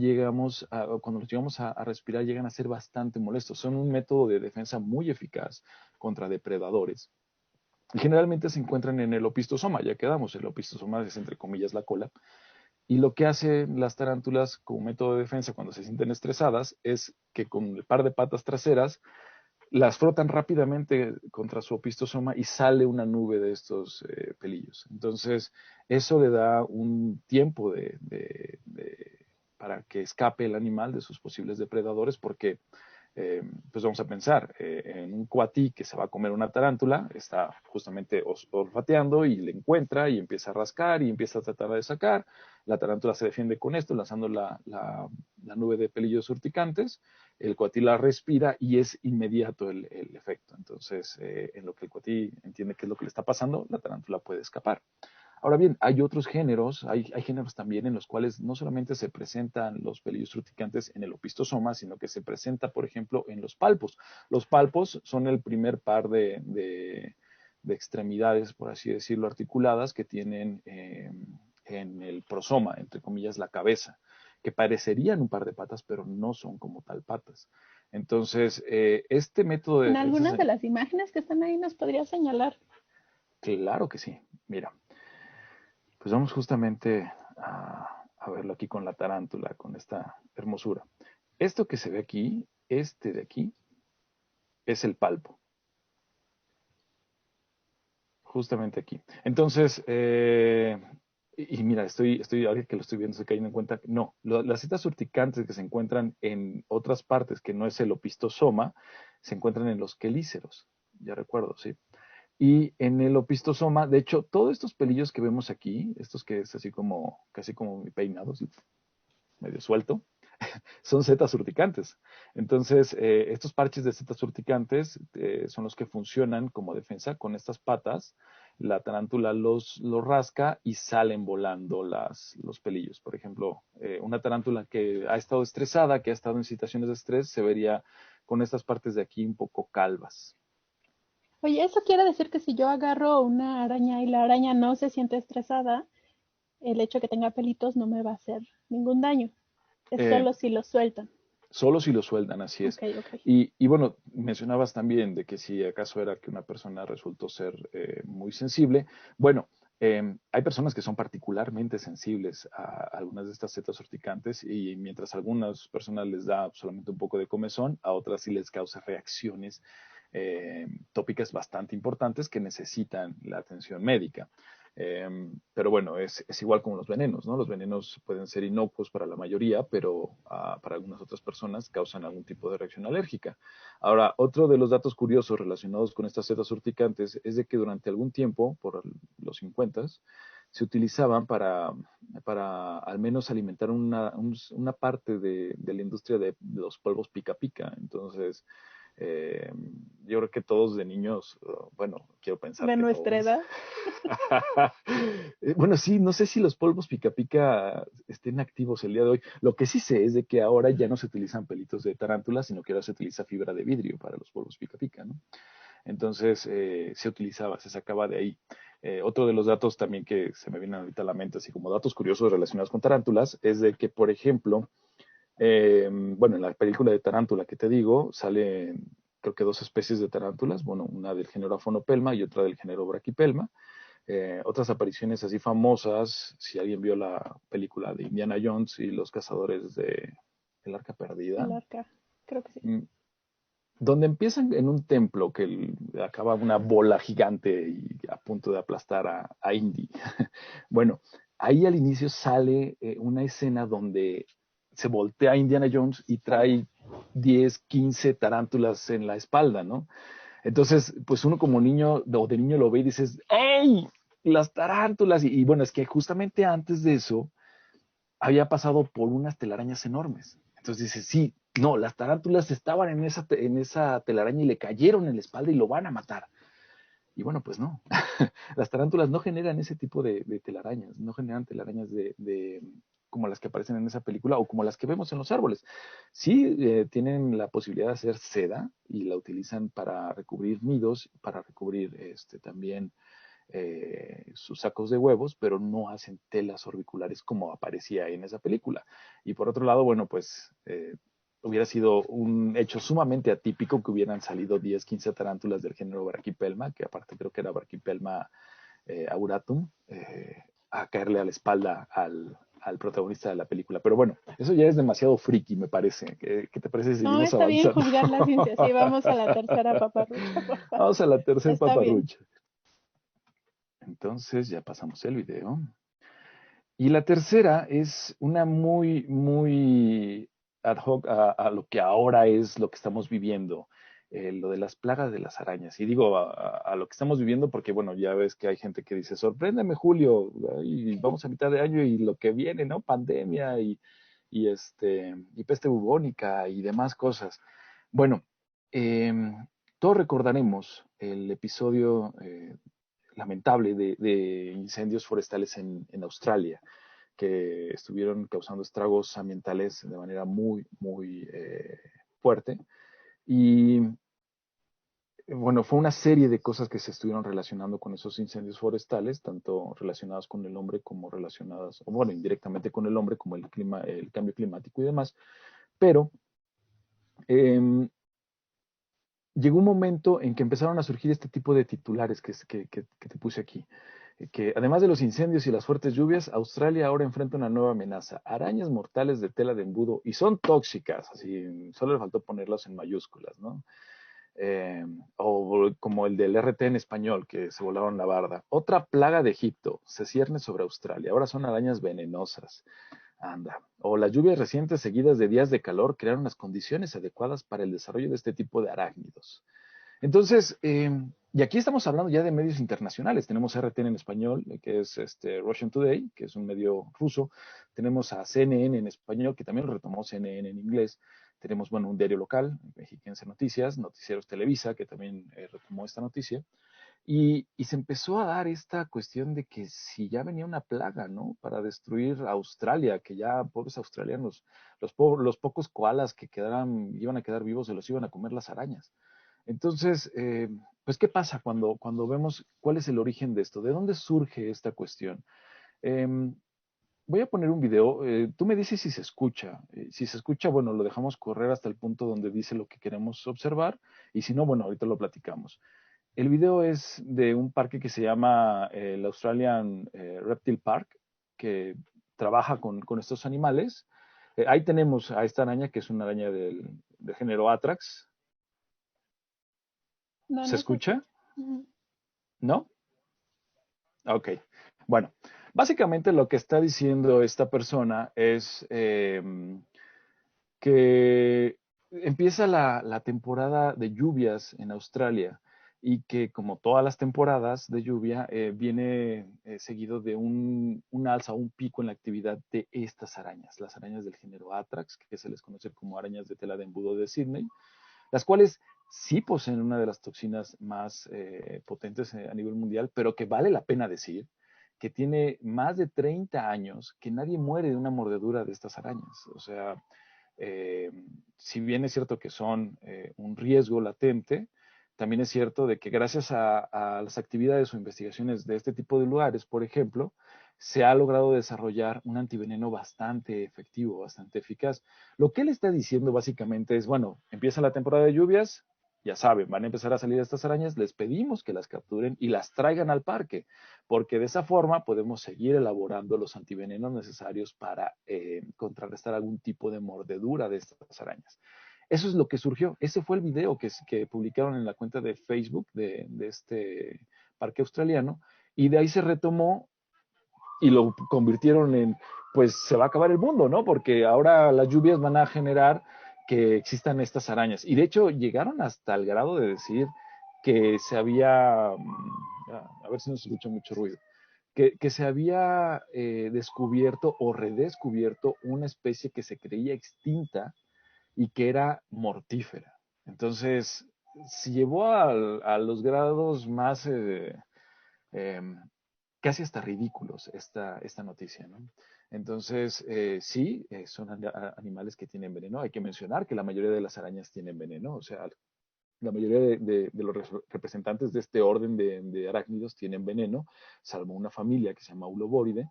cuando los llegamos a respirar llegan a ser bastante molestos. Son un método de defensa muy eficaz contra depredadores. Y generalmente se encuentran en el opistosoma, ya quedamos, el opistosoma es entre comillas la cola. Y lo que hacen las tarántulas como método de defensa cuando se sienten estresadas es que con el par de patas traseras las frotan rápidamente contra su opistosoma y sale una nube de estos pelillos. Entonces, eso le da un tiempo para que escape el animal de sus posibles depredadores, porque, pues vamos a pensar, en un coatí que se va a comer una tarántula, está justamente olfateando y le encuentra y empieza a rascar y empieza a tratar de sacar. La tarántula se defiende con esto, lanzando la nube de pelillos urticantes. El coatí la respira y es inmediato el efecto. Entonces, en lo que el coatí entiende qué es lo que le está pasando, la tarántula puede escapar. Ahora bien, hay otros géneros, hay géneros también en los cuales no solamente se presentan los pelillos urticantes en el opistosoma, sino que se presenta, por ejemplo, en los palpos. Los palpos son el primer par de extremidades, por así decirlo, articuladas que tienen en el prosoma, entre comillas, la cabeza, que parecerían un par de patas, pero no son como tal patas. Entonces, este método de
En
defensa,
algunas de las imágenes que están ahí nos podría señalar.
claro que sí. Mira, pues vamos justamente a verlo aquí con la tarántula, con esta hermosura. Esto que se ve aquí, este de aquí, es el palpo, justamente aquí. Entonces, y mira, ahora que lo estoy viendo, estoy cayendo en cuenta que no, las setas urticantes que se encuentran en otras partes, que no es el opistosoma, se encuentran en los quelíceros, ya recuerdo, sí. Y en el opistosoma, de hecho, todos estos pelillos que vemos aquí, estos que es así como, casi como mi peinado, así, medio suelto, son setas urticantes. Entonces, estos parches de setas urticantes son los que funcionan como defensa con estas patas. La tarántula los rasca y salen volando los pelillos. Por ejemplo, una tarántula que ha estado estresada, que ha estado en situaciones de estrés, se vería con estas partes de aquí un poco calvas.
Oye, eso quiere decir que si yo agarro una araña y la araña no se siente estresada, el hecho de que tenga pelitos no me va a hacer ningún daño. Es
Eh,
solo si lo sueltan.
Solo si lo sueldan, así es.
Ok, ok.
Y bueno, mencionabas también de que si acaso era que una persona resultó ser muy sensible. Bueno, Hay personas que son particularmente sensibles a algunas de estas setas urticantes y mientras a algunas personas les da solamente un poco de comezón, a otras sí les causa reacciones tópicas bastante importantes que necesitan la atención médica. Pero bueno, es igual como los venenos, ¿no? Los venenos pueden ser inocuos para la mayoría, pero para algunas otras personas causan algún tipo de reacción alérgica. Ahora, otro de los datos curiosos relacionados con estas setas urticantes es de que durante algún tiempo, por los 50, se utilizaban para al menos alimentar una parte de la industria de los polvos pica pica. Entonces, eh, yo creo que todos de niños, bueno, quiero pensar
De
que
nuestra
todos.
edad.
Bueno, sí, no sé si los polvos pica pica estén activos el día de hoy. Lo que sí sé es de que ahora ya no se utilizan pelitos de tarántula, sino que ahora se utiliza fibra de vidrio para los polvos pica pica, ¿no? Entonces se utilizaba, se sacaba de ahí. Otro de los datos también que se me vienen ahorita a la mente, así como datos curiosos relacionados con tarántulas, es de que, por ejemplo, bueno, en la película de Tarántula que te digo, salen creo que dos especies de tarántulas, bueno, una del género Afonopelma y otra del género Brachypelma. Otras apariciones así famosas, si alguien vio la película de Indiana Jones y los cazadores de El Arca Perdida,
El arca, creo que sí.
mm, donde empiezan en un templo que acaba una bola gigante y a punto de aplastar a Indy. Bueno, ahí al inicio sale una escena donde se voltea a Indiana Jones y trae 10, 15 tarántulas en la espalda, ¿no? Entonces, pues uno como niño o de niño lo ve y dices, ¡ey! Las tarántulas. Y bueno, es que justamente antes de eso había pasado por unas telarañas enormes. Entonces dices, sí, no, las tarántulas estaban en esa telaraña y le cayeron en la espalda y lo van a matar. Y bueno, pues no. Las tarántulas no generan ese tipo de telarañas, no generan telarañas como las que aparecen en esa película o como las que vemos en los árboles. Sí, tienen la posibilidad de hacer seda y la utilizan para recubrir nidos, para recubrir también sus sacos de huevos, pero no hacen telas orbiculares como aparecía en esa película. Y por otro lado, bueno, pues hubiera sido un hecho sumamente atípico que hubieran salido 10, 15 tarántulas del género Brachypelma, que aparte creo que era Brachypelma auratum, a caerle a la espalda al protagonista de la película. Pero bueno, eso ya es demasiado friki, me parece. ¿Qué te parece si
No,
seguimos
está bien
avanzando?
juzgar la ciencia. Sí, vamos a la tercera paparrucha, por favor.
Vamos a la tercera
Está bien.
paparrucha. Entonces ya pasamos el video. Y la tercera es una muy, muy ad hoc a lo que ahora es lo que estamos viviendo, lo de las plagas de las arañas. Y digo a lo que estamos viviendo porque, bueno, ya ves que hay gente que dice, sorpréndeme, Julio, y vamos a mitad de año y lo que viene, ¿no? Pandemia y peste bubónica y demás cosas. Bueno, todos recordaremos el episodio lamentable de incendios forestales en Australia que estuvieron causando estragos ambientales de manera muy, muy fuerte. Y bueno, fue una serie de cosas que se estuvieron relacionando con esos incendios forestales, tanto relacionadas con el hombre como relacionadas, o bueno, indirectamente con el hombre, como el clima, el cambio climático y demás. Pero llegó un momento en que empezaron a surgir este tipo de titulares que te puse aquí. Que además de los incendios y las fuertes lluvias, Australia ahora enfrenta una nueva amenaza. Arañas mortales de tela de embudo y son tóxicas, así solo le faltó ponerlas en mayúsculas, ¿no? O como el del RT en español, que se volaron la barda. Otra plaga de Egipto se cierne sobre Australia. Ahora son arañas venenosas. Anda. O las lluvias recientes seguidas de días de calor crearon las condiciones adecuadas para el desarrollo de este tipo de arácnidos. Entonces, y aquí estamos hablando ya de medios internacionales. Tenemos RT en español, que es Russian Today, que es un medio ruso. Tenemos a CNN en español, que también lo retomó CNN en inglés. Tenemos, bueno, un diario local, Mexiquense Noticias, Noticieros Televisa, que también retomó esta noticia. Y se empezó a dar esta cuestión de que si ya venía una plaga, ¿no? Para destruir Australia, que ya pobres australianos, los pocos koalas que quedaran, iban a quedar vivos, se los iban a comer las arañas. Entonces, pues, ¿qué pasa cuando vemos cuál es el origen de esto? ¿De dónde surge esta cuestión? Eh, Voy a poner un video. Tú me dices si se escucha. Si se escucha, bueno, lo dejamos correr hasta el punto donde dice lo que queremos observar. Y si no, bueno, ahorita lo platicamos. el video es de un parque que se llama el Australian Reptile Park, que trabaja con estos animales. Ahí tenemos a esta araña, que es una araña del género Atrax.
No,
¿Se
no sé.
escucha?
Ujú.
¿No? Ok. Bueno, básicamente lo que está diciendo esta persona es que empieza la temporada de lluvias en Australia y que como todas las temporadas de lluvia viene seguido de un alza, un pico en la actividad de estas arañas, las arañas del género Atrax, que se les conoce como arañas de tela de embudo de Sydney, las cuales sí poseen una de las toxinas más potentes a nivel mundial, pero que vale la pena decir que tiene más de 30 años que nadie muere de una mordedura de estas arañas. O sea, eh, si bien es cierto que son un riesgo latente, también es cierto de que gracias a las actividades o investigaciones de este tipo de lugares, por ejemplo, se ha logrado desarrollar un antiveneno bastante efectivo, bastante eficaz. Lo que él está diciendo básicamente es, bueno, empieza la temporada de lluvias, ya saben, van a empezar a salir estas arañas, les pedimos que las capturen y las traigan al parque, porque de esa forma podemos seguir elaborando los antivenenos necesarios para contrarrestar algún tipo de mordedura de estas arañas. Eso es lo que surgió. Ese fue el video que publicaron en la cuenta de Facebook de este parque australiano y de ahí se retomó y lo convirtieron en, pues se va a acabar el mundo, ¿no? Porque ahora las lluvias van a generar que existan estas arañas. Y de hecho llegaron hasta el grado de decir que se había, a ver si no se escucha mucho ruido, que se había descubierto o redescubierto una especie que se creía extinta y que era mortífera. Entonces, se llevó a los grados más eh, casi hasta ridículos esta noticia, ¿no? Entonces, sí, son animales que tienen veneno. Hay que mencionar que la mayoría de las arañas tienen veneno, o sea, la mayoría de los representantes de este orden de arácnidos tienen veneno, salvo una familia que se llama Ulobóride.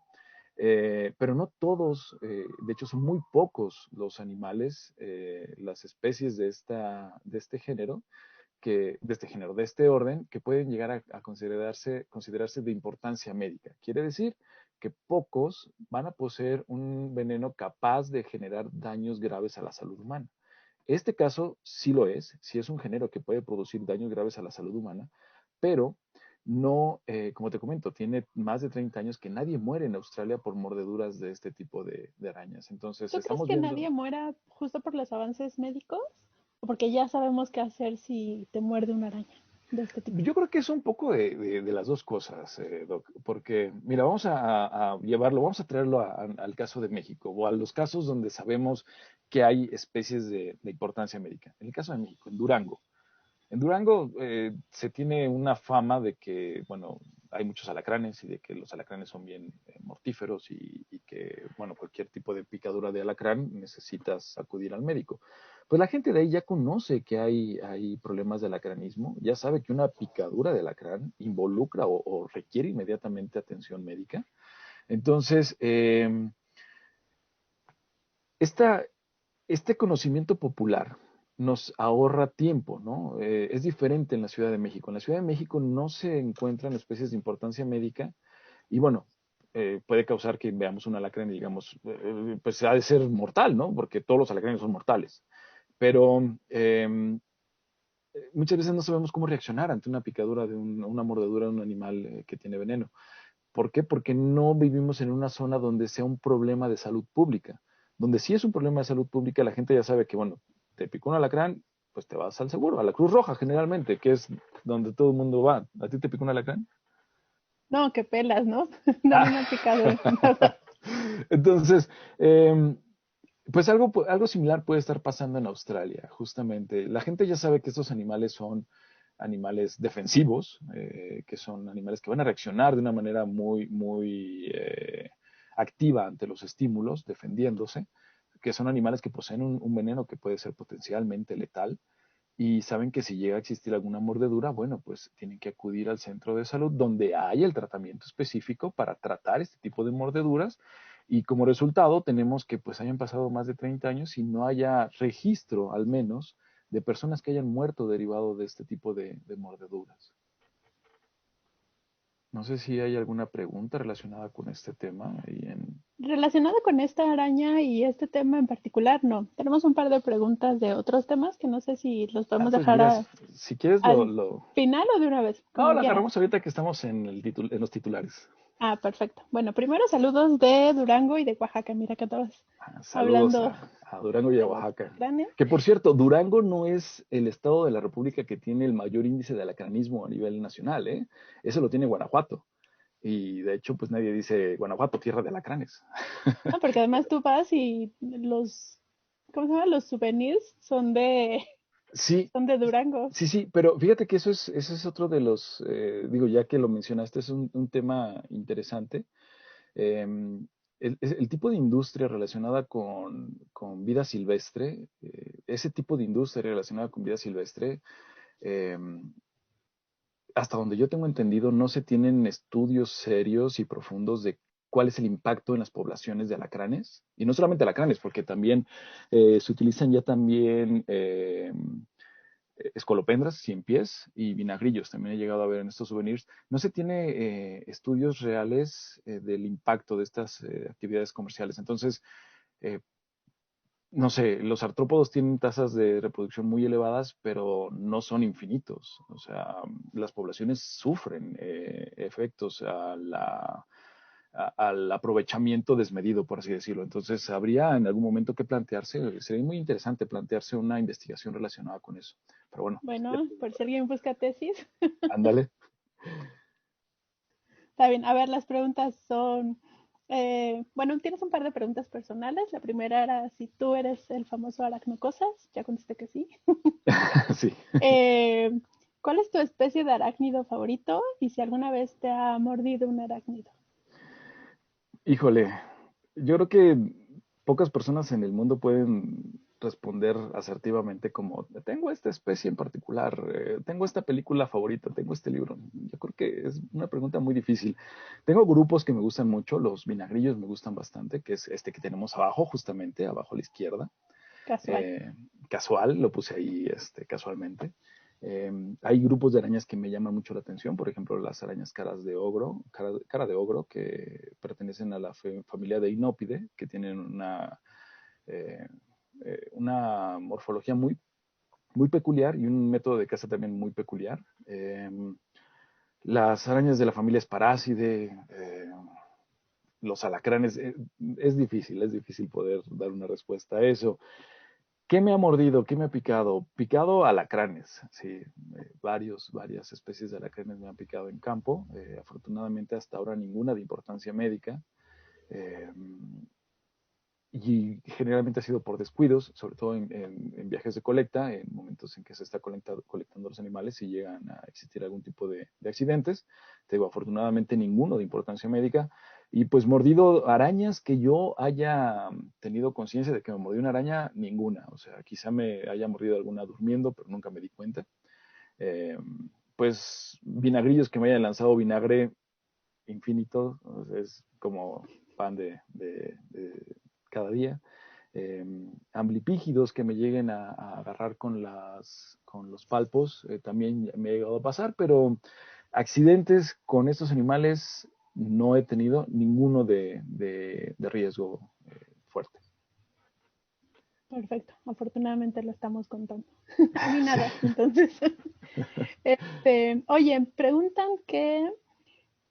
Pero no todos, de hecho son muy pocos los animales, las especies de este género, de este orden, que pueden llegar a considerarse de importancia médica. Quiere decir que pocos van a poseer un veneno capaz de generar daños graves a la salud humana. Este caso sí es un género que puede producir daños graves a la salud humana, pero no, como te comento, tiene más de 30 años que nadie muere en Australia por mordeduras de este tipo de arañas. Entonces,
¿Tú crees
estamos
que
viendo.
nadie muera justo por los avances médicos? ¿O porque ya sabemos qué hacer si te muerde una araña de este tipo?
Yo creo que es un poco de las dos cosas, Doc, porque, mira, vamos a llevarlo, vamos a traerlo al caso de México o a los casos donde sabemos que hay especies de importancia médica. En el caso de México, en Durango. En Durango se tiene una fama de que, bueno, hay muchos alacranes y de que los alacranes son bien mortíferos y que, bueno, cualquier tipo de picadura de alacrán necesitas acudir al médico. Pues la gente de ahí ya conoce que hay problemas de alacranismo, ya sabe que una picadura de alacrán involucra o requiere inmediatamente atención médica. Entonces, esta, este conocimiento popular nos ahorra tiempo, ¿no? Es diferente en la Ciudad de México. En la Ciudad de México no se encuentran especies de importancia médica y bueno, puede causar que veamos un alacrán y digamos, pues ha de ser mortal, ¿no? Porque todos los alacranes son mortales. Pero muchas veces no sabemos cómo reaccionar ante una picadura una mordedura de un animal que tiene veneno. ¿Por qué? Porque no vivimos en una zona donde sea un problema de salud pública. Donde sí es un problema de salud pública, la gente ya sabe que, bueno, te picó un alacrán, pues te vas al seguro, a la Cruz Roja generalmente, que es donde todo el mundo va. ¿A ti te picó un alacrán?
No, qué pelas, ¿no? No, a mí
Ah.
no ha picado nada.
Entonces, pues algo similar puede estar pasando en Australia, justamente. La gente ya sabe que estos animales son animales defensivos, que son animales que van a reaccionar de una manera muy activa ante los estímulos, defendiéndose, que son animales que poseen un veneno que puede ser potencialmente letal y saben que si llega a existir alguna mordedura, bueno, pues tienen que acudir al centro de salud donde hay el tratamiento específico para tratar este tipo de mordeduras y como resultado tenemos que pues hayan pasado más de 30 años y no haya registro al menos de personas que hayan muerto derivado de este tipo de mordeduras. No sé si hay alguna pregunta relacionada con este tema ahí en...
Relacionado con esta araña y este tema en particular, no. Tenemos un par de preguntas de otros temas que no sé si los
Ah,
podemos
pues
dejar
mira, si quieres
al final o de una vez,
No,
como
lo
quieras.
agarramos ahorita que estamos en en los titulares.
Ah, perfecto. Bueno, primero saludos de Durango y de Oaxaca. Mira que todos
Saludos
hablando
a Durango y a
de los
Oaxaca.
alacranes.
Que por cierto, Durango no es el estado de la República que tiene el mayor índice de alacranismo a nivel nacional, ¿eh? Eso lo tiene Guanajuato. Y de hecho, pues nadie dice Guanajuato, tierra de alacranes.
No, porque además tú vas y ¿cómo se llama? Los souvenirs
Sí,
son de Durango.
sí, pero fíjate que eso es otro de los, digo, ya que lo mencionaste, es un tema interesante. Em, el tipo de industria relacionada con vida silvestre, ese tipo de industria relacionada con vida silvestre, em, hasta donde yo tengo entendido, no se tienen estudios serios y profundos de cuál es el impacto en las poblaciones de alacranes. Y no solamente alacranes, porque también se utilizan ya también escolopendras, cien pies y vinagrillos. También he llegado a ver en estos souvenirs. No se tiene estudios reales del impacto de estas actividades comerciales. Entonces, eh, no sé, los artrópodos tienen tasas de reproducción muy elevadas, pero no son infinitos. O sea, las poblaciones sufren efectos al aprovechamiento desmedido, por así decirlo. Entonces, habría en algún momento que plantearse, sería muy interesante plantearse una investigación relacionada con eso. Pero bueno,
Bueno, por si alguien busca tesis.
ándale.
Está bien. A ver, las preguntas son, bueno, tienes un par de preguntas personales. La primera era si tú eres el famoso aracnocosas. Ya contesté que sí.
Sí.
Eh, ¿Cuál es tu especie de arácnido favorito? Y si alguna vez te ha mordido un arácnido.
Híjole, yo creo que pocas personas en el mundo pueden responder asertivamente como, tengo esta especie en particular, tengo esta película favorita, tengo este libro. Yo creo que es una pregunta muy difícil. Tengo grupos que me gustan mucho, los vinagrillos me gustan bastante, que es este que tenemos abajo, justamente, abajo a la izquierda.
Casual.
eh, Casual, lo puse ahí casualmente. Hay grupos de arañas que me llaman mucho la atención, por ejemplo, las arañas caras de ogro, cara de ogro, que pertenecen a la familia de Inópide, que tienen eh, una morfología muy peculiar y un método de caza también muy peculiar. Las arañas de la familia Esparácide, los alacranes, es difícil poder dar una respuesta a eso. ¿Qué me ha mordido? ¿Qué me ha picado? Picado alacranes, sí, varias especies de alacranes me han picado en campo. Afortunadamente hasta ahora ninguna de importancia médica. Eh, y generalmente ha sido por descuidos, sobre todo en viajes de colecta, en momentos en que se está colectando los animales y llegan a existir algún tipo de accidentes. Te digo, afortunadamente ninguno de importancia médica. Y pues mordido arañas que yo haya tenido conciencia de que me mordió una araña, ninguna. O sea, quizá me haya mordido alguna durmiendo, pero nunca me di cuenta. Eh, pues vinagrillos que me hayan lanzado vinagre infinito, o sea, es como pan de cada día. Eh, Amblipígidos que me lleguen a agarrar con los palpos, también me ha llegado a pasar, pero accidentes con estos animales no he tenido ninguno de riesgo fuerte.
Perfecto. Afortunadamente lo estamos contando. A mí
Sí.
nada. Entonces, oye, preguntan que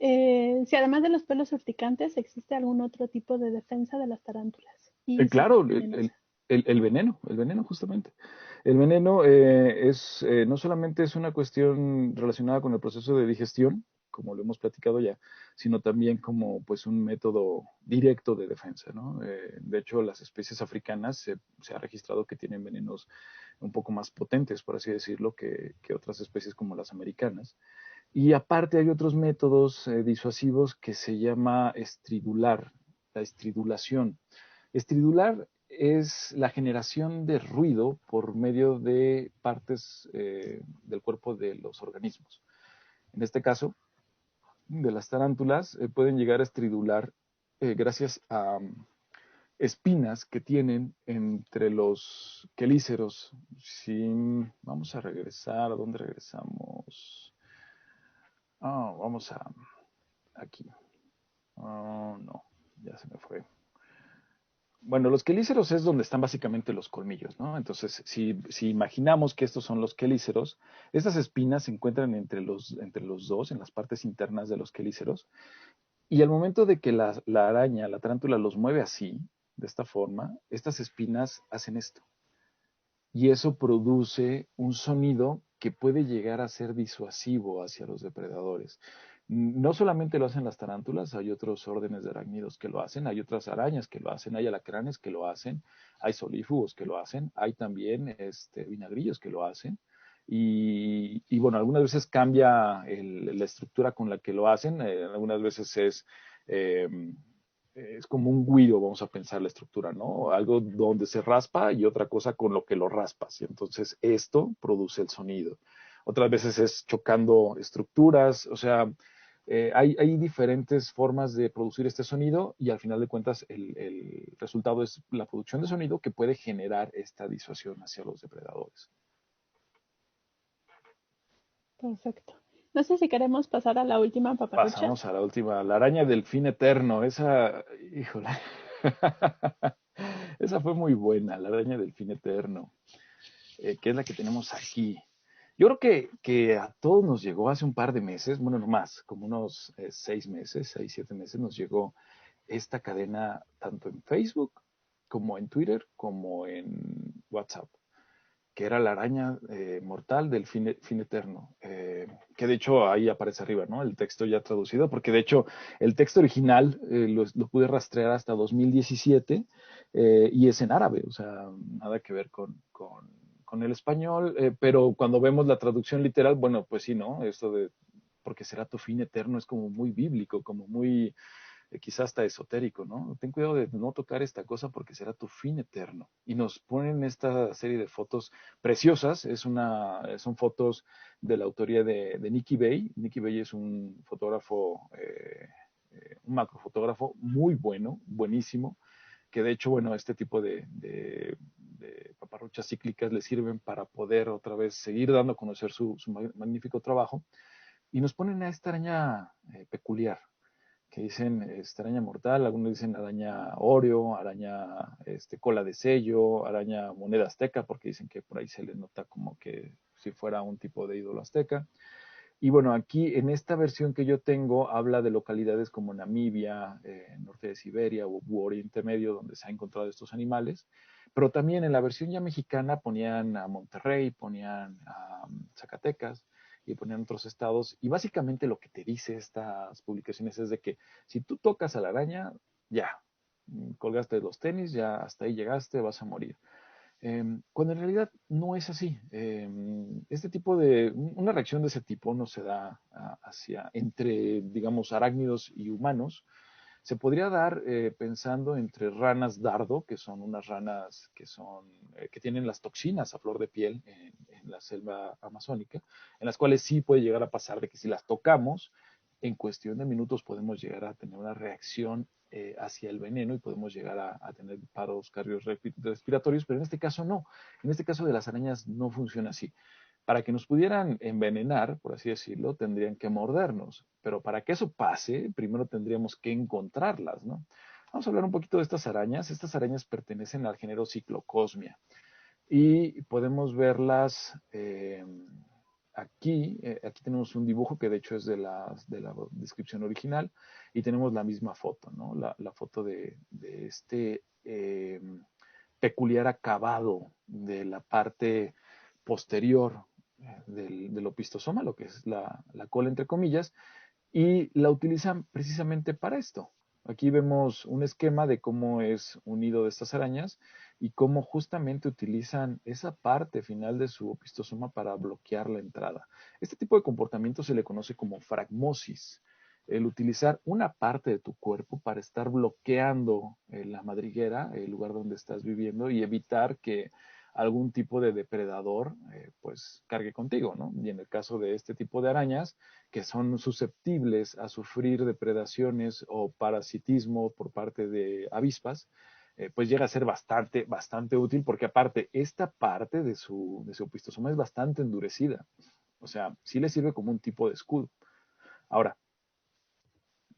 si además de los pelos urticantes existe algún otro tipo de defensa de las tarántulas y si
Claro,
son venenosas.
el veneno justamente. El veneno no solamente es una cuestión relacionada con el proceso de digestión, como lo hemos platicado ya, sino también como pues un método directo de defensa, ¿no? De hecho, las especies africanas se ha registrado que tienen venenos un poco más potentes, por así decirlo, que otras especies como las americanas. Y aparte hay otros métodos disuasivos que se llama estridular, la estridulación. Estridular es la generación de ruido por medio de partes del cuerpo de los organismos. En este caso, de las tarántulas, pueden llegar a estridular gracias a espinas que tienen entre los quelíceros. Si vamos a regresar, ¿a dónde regresamos? Vamos a aquí. Oh, no, ya se me fue. Bueno, los quelíceros es donde están básicamente los colmillos, ¿no? Entonces, si imaginamos que estos son los quelíceros, estas espinas se encuentran entre los dos, en las partes internas de los quelíceros, y al momento de que la araña, la tarántula, los mueve así, de esta forma, estas espinas hacen esto. Y eso produce un sonido que puede llegar a ser disuasivo hacia los depredadores. No solamente lo hacen las tarántulas, hay otros órdenes de arácnidos que lo hacen, hay otras arañas que lo hacen, hay alacranes que lo hacen, hay solífugos que lo hacen, hay también vinagrillos que lo hacen. Y bueno, algunas veces cambia la estructura con la que lo hacen, algunas veces eh, es como un guido, vamos a pensar la estructura, ¿no? Algo donde se raspa y otra cosa con lo que lo raspas. Y entonces esto produce el sonido. Otras veces es chocando estructuras, o sea, hay diferentes formas de producir este sonido y al final de cuentas el resultado es la producción de sonido que puede generar esta disuasión hacia los depredadores.
Perfecto. No sé si queremos pasar a la última paparrucha.
Pasamos a la última, la araña del fin eterno. Esa, híjole, esa fue muy buena, la araña del fin eterno, que es la que tenemos aquí. Yo creo que a todos nos llegó hace un par de meses, bueno, no más, como unos 6 meses, 6, 7 meses, nos llegó esta cadena tanto en Facebook como en Twitter como en WhatsApp, que era la araña mortal del fin eterno, que de hecho ahí aparece arriba, ¿no? El texto ya traducido, porque de hecho el texto original lo pude rastrear hasta 2017 y es en árabe, o sea, nada que ver con el español, pero cuando vemos la traducción literal, bueno, pues sí, ¿no? Esto de, porque será tu fin eterno es como muy bíblico, como muy quizás hasta esotérico, ¿no? Ten cuidado de no tocar esta cosa porque será tu fin eterno. Y nos ponen esta serie de fotos preciosas, son fotos de la autoría de Nicky Bay. Nicky Bay es un fotógrafo, un macrofotógrafo muy bueno, buenísimo, que de hecho, bueno, este tipo de paparruchas cíclicas le sirven para poder otra vez seguir dando a conocer su magnífico trabajo. Y nos ponen a esta araña peculiar, que dicen araña mortal, algunos dicen araña Oreo, araña cola de sello, araña moneda azteca, porque dicen que por ahí se le nota como que si fuera un tipo de ídolo azteca. Y bueno, aquí en esta versión que yo tengo habla de localidades como Namibia, norte de Siberia u Oriente Medio, donde se han encontrado estos animales. Pero también en la versión ya mexicana ponían a Monterrey, ponían a Zacatecas y ponían otros estados. Y básicamente lo que te dice estas publicaciones es de que si tú tocas a la araña, ya, colgaste los tenis, ya hasta ahí llegaste, vas a morir. Cuando en realidad no es así. Una reacción de ese tipo no se da entre, digamos, arácnidos y humanos. Se podría dar pensando entre ranas dardo, que son unas ranas que tienen las toxinas a flor de piel en la selva amazónica, en las cuales sí puede llegar a pasar de que si las tocamos, en cuestión de minutos podemos llegar a tener una reacción hacia el veneno y podemos llegar a tener paros cardiorrespiratorios, pero en este caso no. En este caso de las arañas no funciona así. Para que nos pudieran envenenar, por así decirlo, tendrían que mordernos. Pero para que eso pase, primero tendríamos que encontrarlas, ¿no? Vamos a hablar un poquito de estas arañas. Estas arañas pertenecen al género Cyclocosmia y podemos verlas aquí. Aquí tenemos un dibujo que de hecho es de la descripción original y tenemos la misma foto, ¿no? La foto de este peculiar acabado de la parte posterior del opistosoma, lo que es la cola entre comillas, y la utilizan precisamente para esto. Aquí vemos un esquema de cómo es un nido de estas arañas y cómo justamente utilizan esa parte final de su opistosoma para bloquear la entrada. Este tipo de comportamiento se le conoce como fragmosis, el utilizar una parte de tu cuerpo para estar bloqueando la madriguera, el lugar donde estás viviendo, y evitar que algún tipo de depredador pues cargue contigo, ¿no? Y en el caso de este tipo de arañas, que son susceptibles a sufrir depredaciones o parasitismo por parte de avispas, pues llega a ser bastante, bastante útil, porque aparte esta parte de su opistosoma es bastante endurecida. O sea, sí le sirve como un tipo de escudo. Ahora,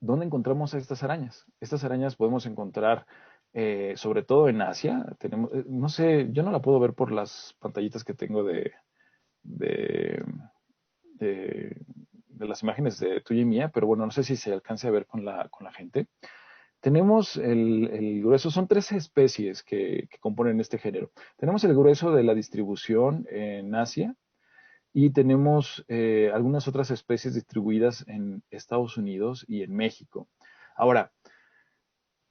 ¿dónde encontramos a estas arañas? Estas arañas podemos encontrar sobre todo en Asia. Tenemos, no sé, yo no la puedo ver por las pantallitas que tengo de, de las imágenes de tuya y mía, pero bueno, no sé si se alcance a ver con la gente. Tenemos el grueso, son tres especies que componen este género. Tenemos el grueso de la distribución en Asia y tenemos algunas otras especies distribuidas en Estados Unidos y en México. Ahora,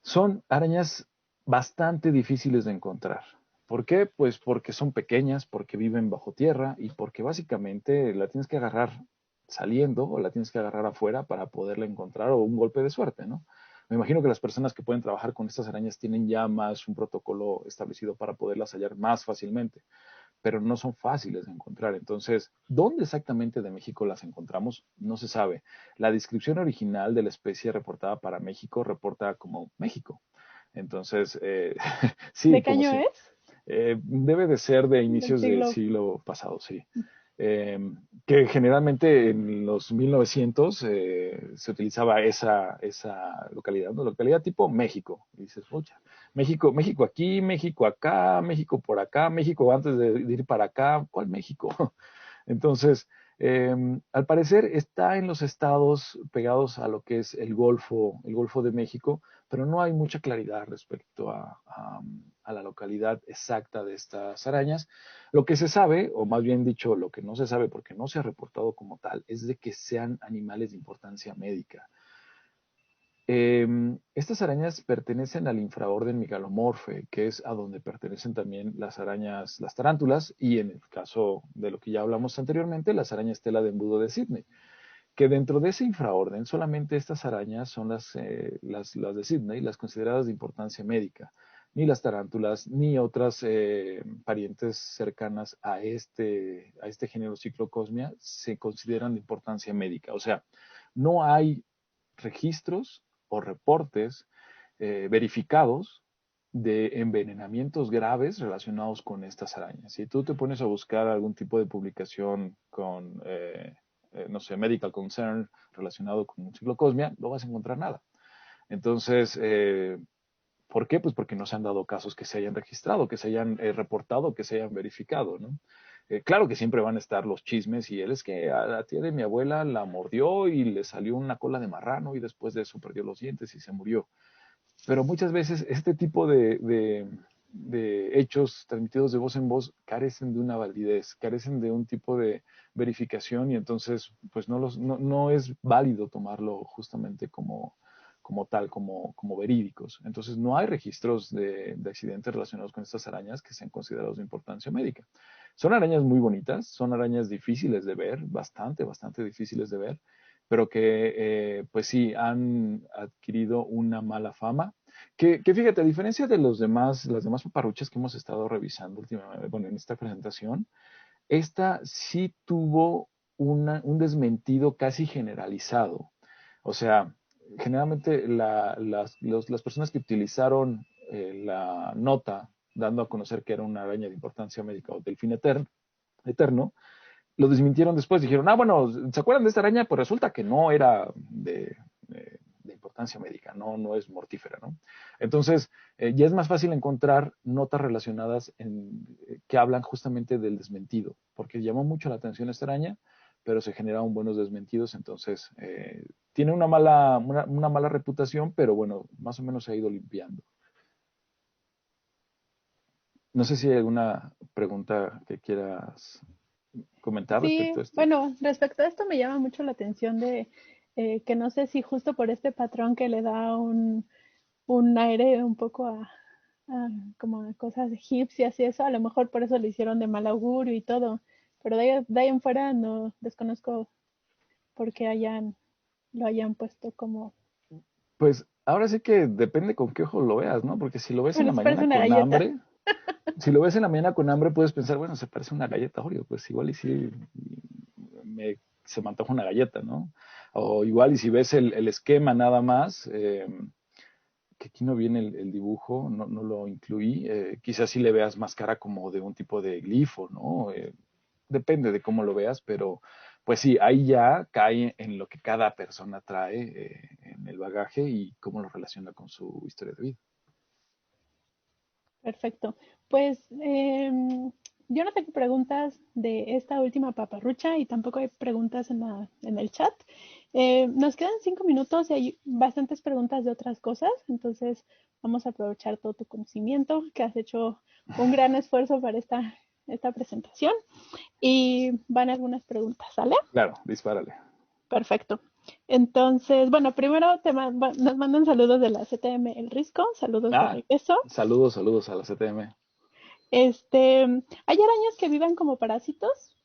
son arañas bastante difíciles de encontrar. ¿Por qué? Pues porque son pequeñas, porque viven bajo tierra y porque básicamente la tienes que agarrar saliendo o la tienes que agarrar afuera para poderla encontrar o un golpe de suerte, ¿no? Me imagino que las personas que pueden trabajar con estas arañas tienen ya más un protocolo establecido para poderlas hallar más fácilmente, pero no son fáciles de encontrar. Entonces, ¿dónde exactamente de México las encontramos? No se sabe. La descripción original de la especie reportada para México reporta como México. Entonces, sí,
¿De qué
como
año
si
es?
debe de ser de
Del
inicios del
siglo.
siglo pasado, sí. Eh, que generalmente en los 1900 se utilizaba esa localidad, ¿no? Localidad tipo México. Y dices, pucha, México, México aquí, México acá, México por acá, México antes de ir para acá, ¿cuál México? Entonces, eh, al parecer está en los estados pegados a lo que es el Golfo de México, pero no hay mucha claridad respecto a la localidad exacta de estas arañas. Lo que se sabe, o más bien dicho, lo que no se sabe porque no se ha reportado como tal, es de que sean animales de importancia médica. Estas arañas pertenecen al infraorden Megalomorphae, que es a donde pertenecen también las arañas, las tarántulas, y en el caso de lo que ya hablamos anteriormente, las arañas tela de embudo de Sydney, que dentro de ese infraorden solamente estas arañas son las de Sydney, las consideradas de importancia médica. Ni las tarántulas, ni otras parientes cercanas a este género Cyclocosmia se consideran de importancia médica. O sea, no hay registros o reportes verificados de envenenamientos graves relacionados con estas arañas. Si tú te pones a buscar algún tipo de publicación con, no sé, medical concern relacionado con ciclocosmia, no vas a encontrar nada. Entonces, ¿por qué? Pues porque no se han dado casos que se hayan registrado, que se hayan reportado, que se hayan verificado, ¿no? Claro que siempre van a estar los chismes y él es que a la tía de mi abuela la mordió y le salió una cola de marrano y después de eso perdió los dientes y se murió. Pero muchas veces este tipo de hechos transmitidos de voz en voz carecen de una validez, carecen de un tipo de verificación y entonces pues no es válido tomarlo justamente como tal, como verídicos. Entonces no hay registros de accidentes relacionados con estas arañas que sean considerados de importancia médica. Son arañas muy bonitas, son arañas difíciles de ver, bastante difíciles de ver, pero que pues sí han adquirido una mala fama. Que fíjate, a diferencia de las demás paparruchas que hemos estado revisando últimamente, bueno, en esta presentación, esta sí tuvo un desmentido casi generalizado. O sea, generalmente las personas que utilizaron la nota dando a conocer que era una araña de importancia médica o delfín eterno, lo desmintieron después. Dijeron, ah, bueno, ¿se acuerdan de esta araña? Pues resulta que no era de importancia médica, no es mortífera, ¿no? Entonces, ya es más fácil encontrar notas relacionadas que hablan justamente del desmentido, porque llamó mucho la atención esta araña, pero se generaron buenos desmentidos, entonces tiene una mala reputación, pero bueno, más o menos se ha ido limpiando. No sé si hay alguna pregunta que quieras comentar
Sí,
respecto a esto.
bueno, respecto a esto me llama mucho la atención de que no sé si justo por este patrón que le da un aire un poco a como a cosas egipcias y eso, a lo mejor por eso le hicieron de mal augurio y todo, pero de ahí en fuera no desconozco por qué lo hayan puesto como,
Pues ahora sí que depende con qué ojo lo veas, ¿no? Porque si lo ves en
bueno,
la
se parece
mañana
una
con
galleta.
hambre, si lo ves en la mañana con hambre, puedes pensar, bueno, se parece a una galleta Oreo, pues igual y sí se me antoja una galleta, ¿no? O igual y si ves el esquema nada más, que aquí no viene el dibujo, no lo incluí, quizás sí le veas más cara como de un tipo de glifo, ¿no? Depende de cómo lo veas, pero pues sí, ahí ya cae en lo que cada persona trae el bagaje y cómo lo relaciona con su historia de vida.
Perfecto. Pues yo no tengo preguntas de esta última paparrucha y tampoco hay preguntas en el chat. Nos quedan 5 minutos y hay bastantes preguntas de otras cosas, entonces vamos a aprovechar todo tu conocimiento, que has hecho un gran esfuerzo para esta presentación y van algunas preguntas, ¿sale?
Claro, dispárale.
Perfecto. Entonces, bueno, primero nos mandan saludos de la CTM El Risco, saludos de
Ah,
regreso.
saludos a la CTM.
¿Hay arañas que viven como parásitos?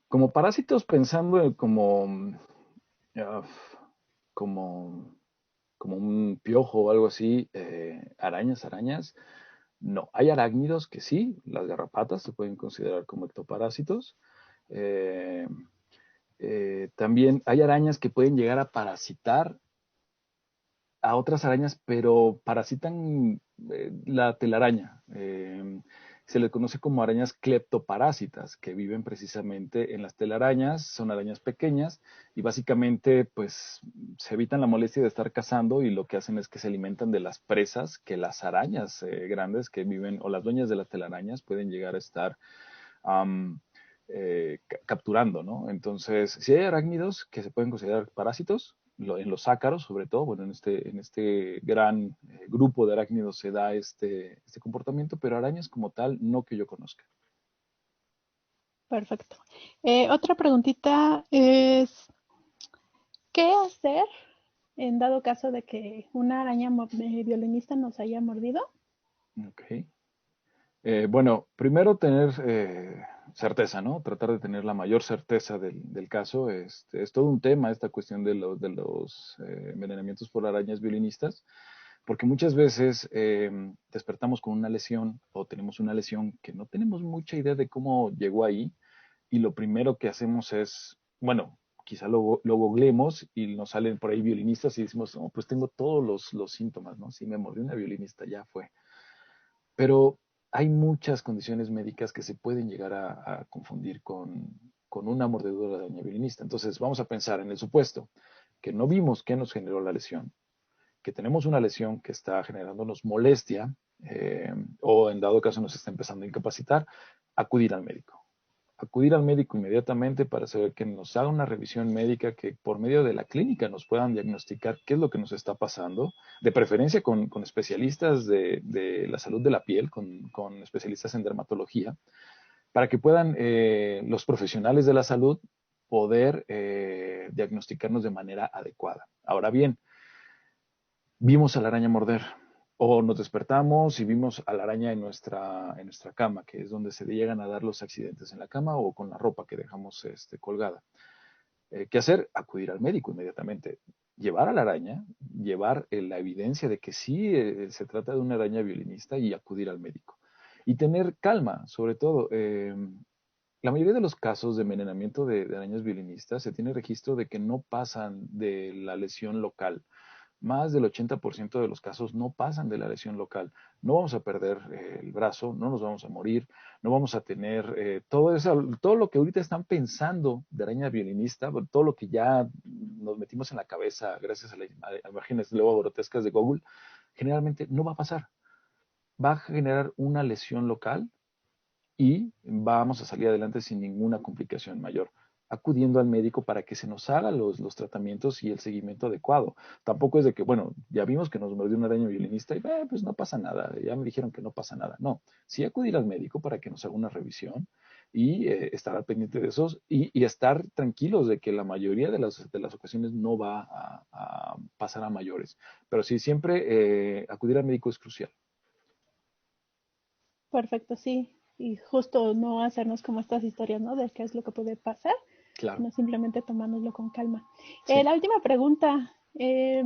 Como parásitos pensando ah, como, como un piojo o algo así, arañas. No, hay arácnidos que sí, las garrapatas se pueden considerar como ectoparásitos. Eh, También hay arañas que pueden llegar a parasitar a otras arañas, pero parasitan la telaraña. Se les conoce como arañas cleptoparásitas, que viven precisamente en las telarañas, son arañas pequeñas y básicamente pues se evitan la molestia de estar cazando y lo que hacen es que se alimentan de las presas que las arañas grandes que viven o las dueñas de las telarañas pueden llegar a estar um, capturando, ¿no? Entonces, si hay arácnidos que se pueden considerar parásitos, en los ácaros sobre todo, bueno, en este gran grupo de arácnidos se da este comportamiento, pero arañas como tal, no que yo conozca.
Perfecto. Otra preguntita es, ¿qué hacer en dado caso de que una araña violinista nos haya mordido?
Ok. Bueno, primero tener certeza, ¿no? Tratar de tener la mayor certeza del caso. Es todo un tema esta cuestión de los envenenamientos por arañas violinistas, porque muchas veces despertamos con una lesión o tenemos una lesión que no tenemos mucha idea de cómo llegó ahí y lo primero que hacemos es, bueno, quizá lo googleemos y nos salen por ahí violinistas y decimos, no, pues tengo todos los síntomas, ¿no? Si me mordió una violinista, ya fue. Pero hay muchas condiciones médicas que se pueden llegar a confundir con una mordedura de araña violinista. Entonces, vamos a pensar en el supuesto que no vimos qué nos generó la lesión, que tenemos una lesión que está generándonos molestia o en dado caso nos está empezando a incapacitar, acudir al médico. Acudir al médico inmediatamente para saber que nos haga una revisión médica, que por medio de la clínica nos puedan diagnosticar qué es lo que nos está pasando, de preferencia con especialistas de la salud de la piel, con especialistas en dermatología, para que puedan los profesionales de la salud poder diagnosticarnos de manera adecuada. Ahora bien, vimos a la araña morder o nos despertamos y vimos a la araña en nuestra cama, que es donde se llegan a dar los accidentes en la cama o con la ropa que dejamos colgada. ¿Qué hacer? Acudir al médico inmediatamente. Llevar a la araña, llevar la evidencia de que sí se trata de una araña violinista y acudir al médico. Y tener calma, sobre todo. La mayoría de los casos de envenenamiento de arañas violinistas se tiene registro de que no pasan de la lesión local. Más del 80% de los casos no pasan de la lesión local. No vamos a perder el brazo, no nos vamos a morir, no vamos a tener todo eso, todo lo que ahorita están pensando de araña violinista, todo lo que ya nos metimos en la cabeza gracias a imágenes luego grotescas de Google, generalmente no va a pasar. Va a generar una lesión local y vamos a salir adelante sin ninguna complicación mayor, acudiendo al médico para que se nos haga los tratamientos y el seguimiento adecuado. Tampoco es de que, bueno, ya vimos que nos mordió una araña violinista y pues no pasa nada, ya me dijeron que no pasa nada. No, sí acudir al médico para que nos haga una revisión y estar al pendiente de esos y estar tranquilos de que la mayoría de las ocasiones no va a pasar a mayores. Pero sí, siempre acudir al médico es crucial.
Perfecto, sí. Y justo no hacernos como estas historias, ¿no? De qué es lo que puede pasar,
Claro,
sino simplemente tomárnoslo con calma.
sí.
La última pregunta, ¿qué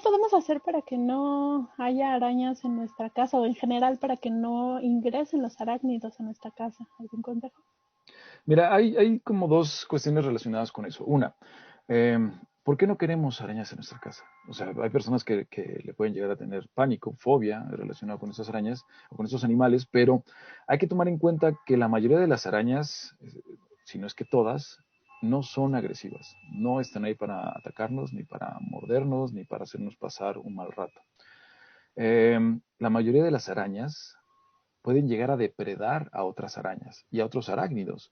podemos hacer para que no haya arañas en nuestra casa o en general para que no ingresen los arácnidos a nuestra casa? ¿Algún consejo?
Mira, hay como dos cuestiones relacionadas con eso. Una, eh, ¿por qué no queremos arañas en nuestra casa? O sea, hay personas que le pueden llegar a tener pánico, fobia relacionada con esas arañas o con esos animales, pero hay que tomar en cuenta que la mayoría de las arañas, si no es que todas, no son agresivas, no están ahí para atacarnos, ni para mordernos, ni para hacernos pasar un mal rato. La mayoría de las arañas pueden llegar a depredar a otras arañas y a otros arácnidos.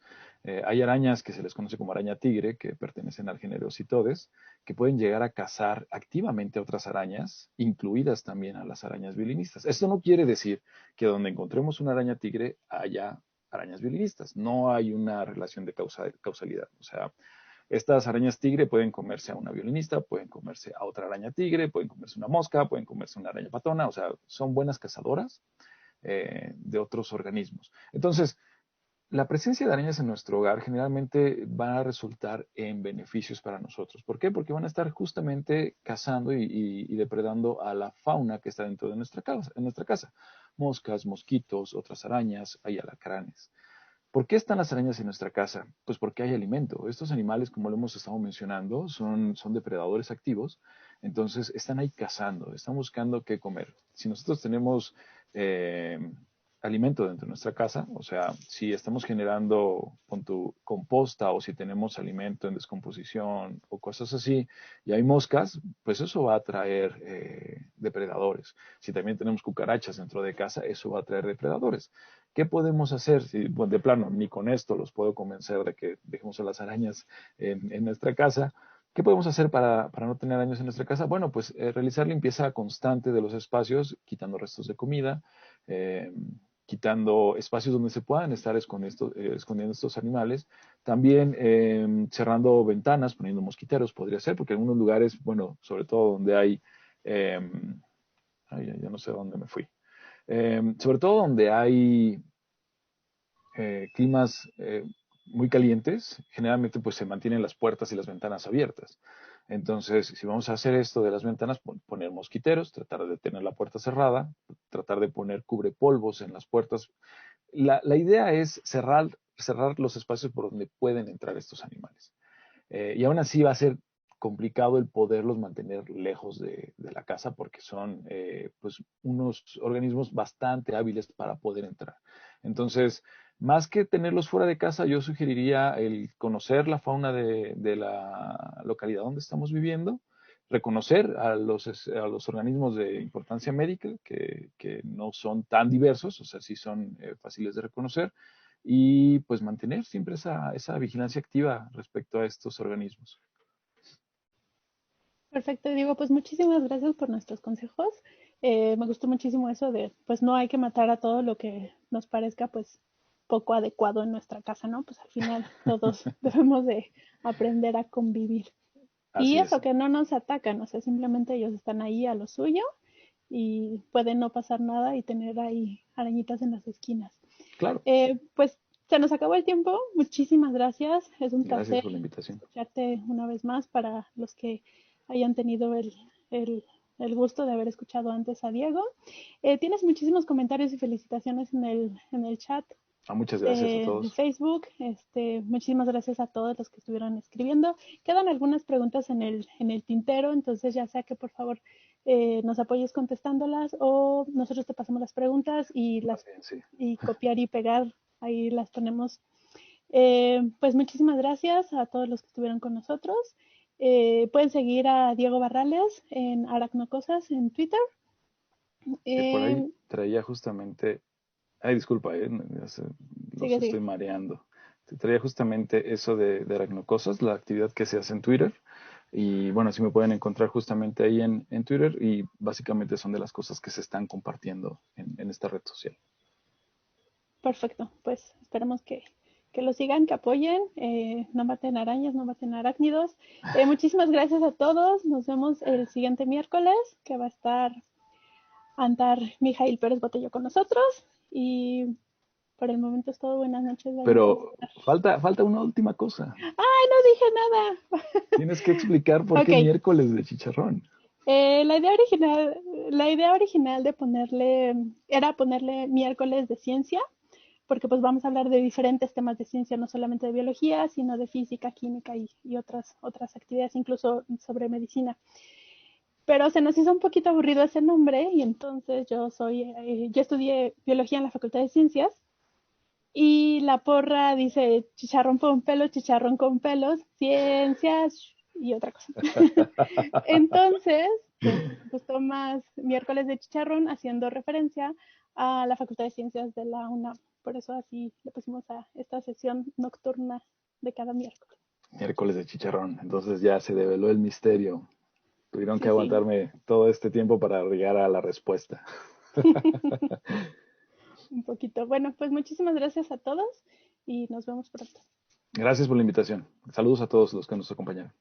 Hay arañas que se les conoce como araña tigre, que pertenecen al género Citodes, que pueden llegar a cazar activamente a otras arañas, incluidas también a las arañas violinistas. Esto no quiere decir que donde encontremos una araña tigre haya arañas violinistas. No hay una relación de causalidad. O sea, estas arañas tigre pueden comerse a una violinista, pueden comerse a otra araña tigre, pueden comerse una mosca, pueden comerse una araña patona, o sea, son buenas cazadoras de otros organismos. Entonces, la presencia de arañas en nuestro hogar generalmente va a resultar en beneficios para nosotros. ¿Por qué? Porque van a estar justamente cazando y depredando a la fauna que está dentro de nuestra casa. Moscas, mosquitos, otras arañas, hay alacranes. ¿Por qué están las arañas en nuestra casa? Pues porque hay alimento. Estos animales, como lo hemos estado mencionando, son depredadores activos, entonces están ahí cazando, están buscando qué comer. Si nosotros tenemos eh, alimento dentro de nuestra casa, o sea, si estamos generando con tu composta o si tenemos alimento en descomposición o cosas así, y hay moscas, pues eso va a atraer depredadores. Si también tenemos cucarachas dentro de casa, eso va a atraer depredadores. ¿Qué podemos hacer? Si bueno, de plano ni con esto los puedo convencer de que dejemos a las arañas en nuestra casa. ¿Qué podemos hacer para no tener arañas en nuestra casa? Bueno, pues realizar limpieza constante de los espacios, quitando restos de comida, eh, quitando espacios donde se puedan estar escondiendo estos animales. También cerrando ventanas, poniendo mosquiteros, podría ser, porque en algunos lugares, bueno, sobre todo donde hay, eh, ay, ya no sé dónde me fui. Sobre todo donde hay climas muy calientes, generalmente pues se mantienen las puertas y las ventanas abiertas. Entonces, si vamos a hacer esto de las ventanas, poner mosquiteros, tratar de tener la puerta cerrada, tratar de poner cubrepolvos en las puertas. La idea es cerrar los espacios por donde pueden entrar estos animales. Y aún así va a ser complicado el poderlos mantener lejos de la casa porque son pues unos organismos bastante hábiles para poder entrar. Entonces, más que tenerlos fuera de casa, yo sugeriría el conocer la fauna de la localidad donde estamos viviendo, reconocer a los organismos de importancia médica que no son tan diversos, o sea, sí son fáciles de reconocer, y pues mantener siempre esa vigilancia activa respecto a estos organismos.
Perfecto, Diego, pues muchísimas gracias por nuestros consejos. Me gustó muchísimo eso de, pues no hay que matar a todo lo que nos parezca, pues poco adecuado en nuestra casa, ¿no? Pues al final todos debemos de aprender a convivir. Y
Así es,
eso, que no nos atacan, o sea, simplemente ellos están ahí a lo suyo y puede no pasar nada y tener ahí arañitas en las esquinas.
claro.
Pues se nos acabó el tiempo. Muchísimas gracias. Es un
Gracias
placer
por la invitación.
escucharte una vez más para los que hayan tenido el, el gusto de haber escuchado antes a Diego. Tienes muchísimos comentarios y felicitaciones en el chat
Muchas gracias a
de
todos.
Facebook. Muchísimas gracias a todos los que estuvieron escribiendo. Quedan algunas preguntas en el tintero, entonces ya sea que por favor nos apoyes contestándolas o nosotros te pasamos las preguntas
Más bien, sí.
y copiar y pegar, ahí las ponemos. Pues muchísimas gracias a todos los que estuvieron con nosotros. Pueden seguir a Diego Barrales en Aracnocosas en Twitter.
Que por ahí
Eh,
traía justamente, ay, disculpa, los
sigue,
estoy
sigue.
mareando. Te traía justamente eso de aracnocosas, la actividad que se hace en Twitter. Y bueno, sí me pueden encontrar justamente ahí en Twitter y básicamente son de las cosas que se están compartiendo en esta red social.
Perfecto, pues esperemos que lo sigan, que apoyen, no maten arañas, no maten arácnidos. Muchísimas gracias a todos, nos vemos el siguiente miércoles, que va a estar Antar Mijail Pérez Botello con nosotros. Y por el momento es todo, buenas noches, vayan a
Pero
disfrutar.
falta una última cosa.
¡Ay, no dije nada!
Tienes que explicar por qué
Ok,
miércoles de chicharrón.
la idea original de ponerle, era ponerle miércoles de ciencia, porque pues vamos a hablar de diferentes temas de ciencia, no solamente de biología, sino de física, química y otras actividades, incluso sobre medicina. Pero se nos hizo un poquito aburrido ese nombre y entonces yo estudié biología en la Facultad de Ciencias y la porra dice chicharrón con pelos, ciencias y otra cosa. Entonces, pues gustó más miércoles de chicharrón haciendo referencia a la Facultad de Ciencias de la UNAM. Por eso así le pusimos a esta sesión nocturna de cada miércoles.
Miércoles de chicharrón. Entonces ya se develó el misterio. Tuvieron que
Sí, sí.
aguantarme todo este tiempo para llegar a la respuesta.
Un poquito. Bueno, pues muchísimas gracias a todos y nos vemos pronto.
Gracias por la invitación. Saludos a todos los que nos acompañaron.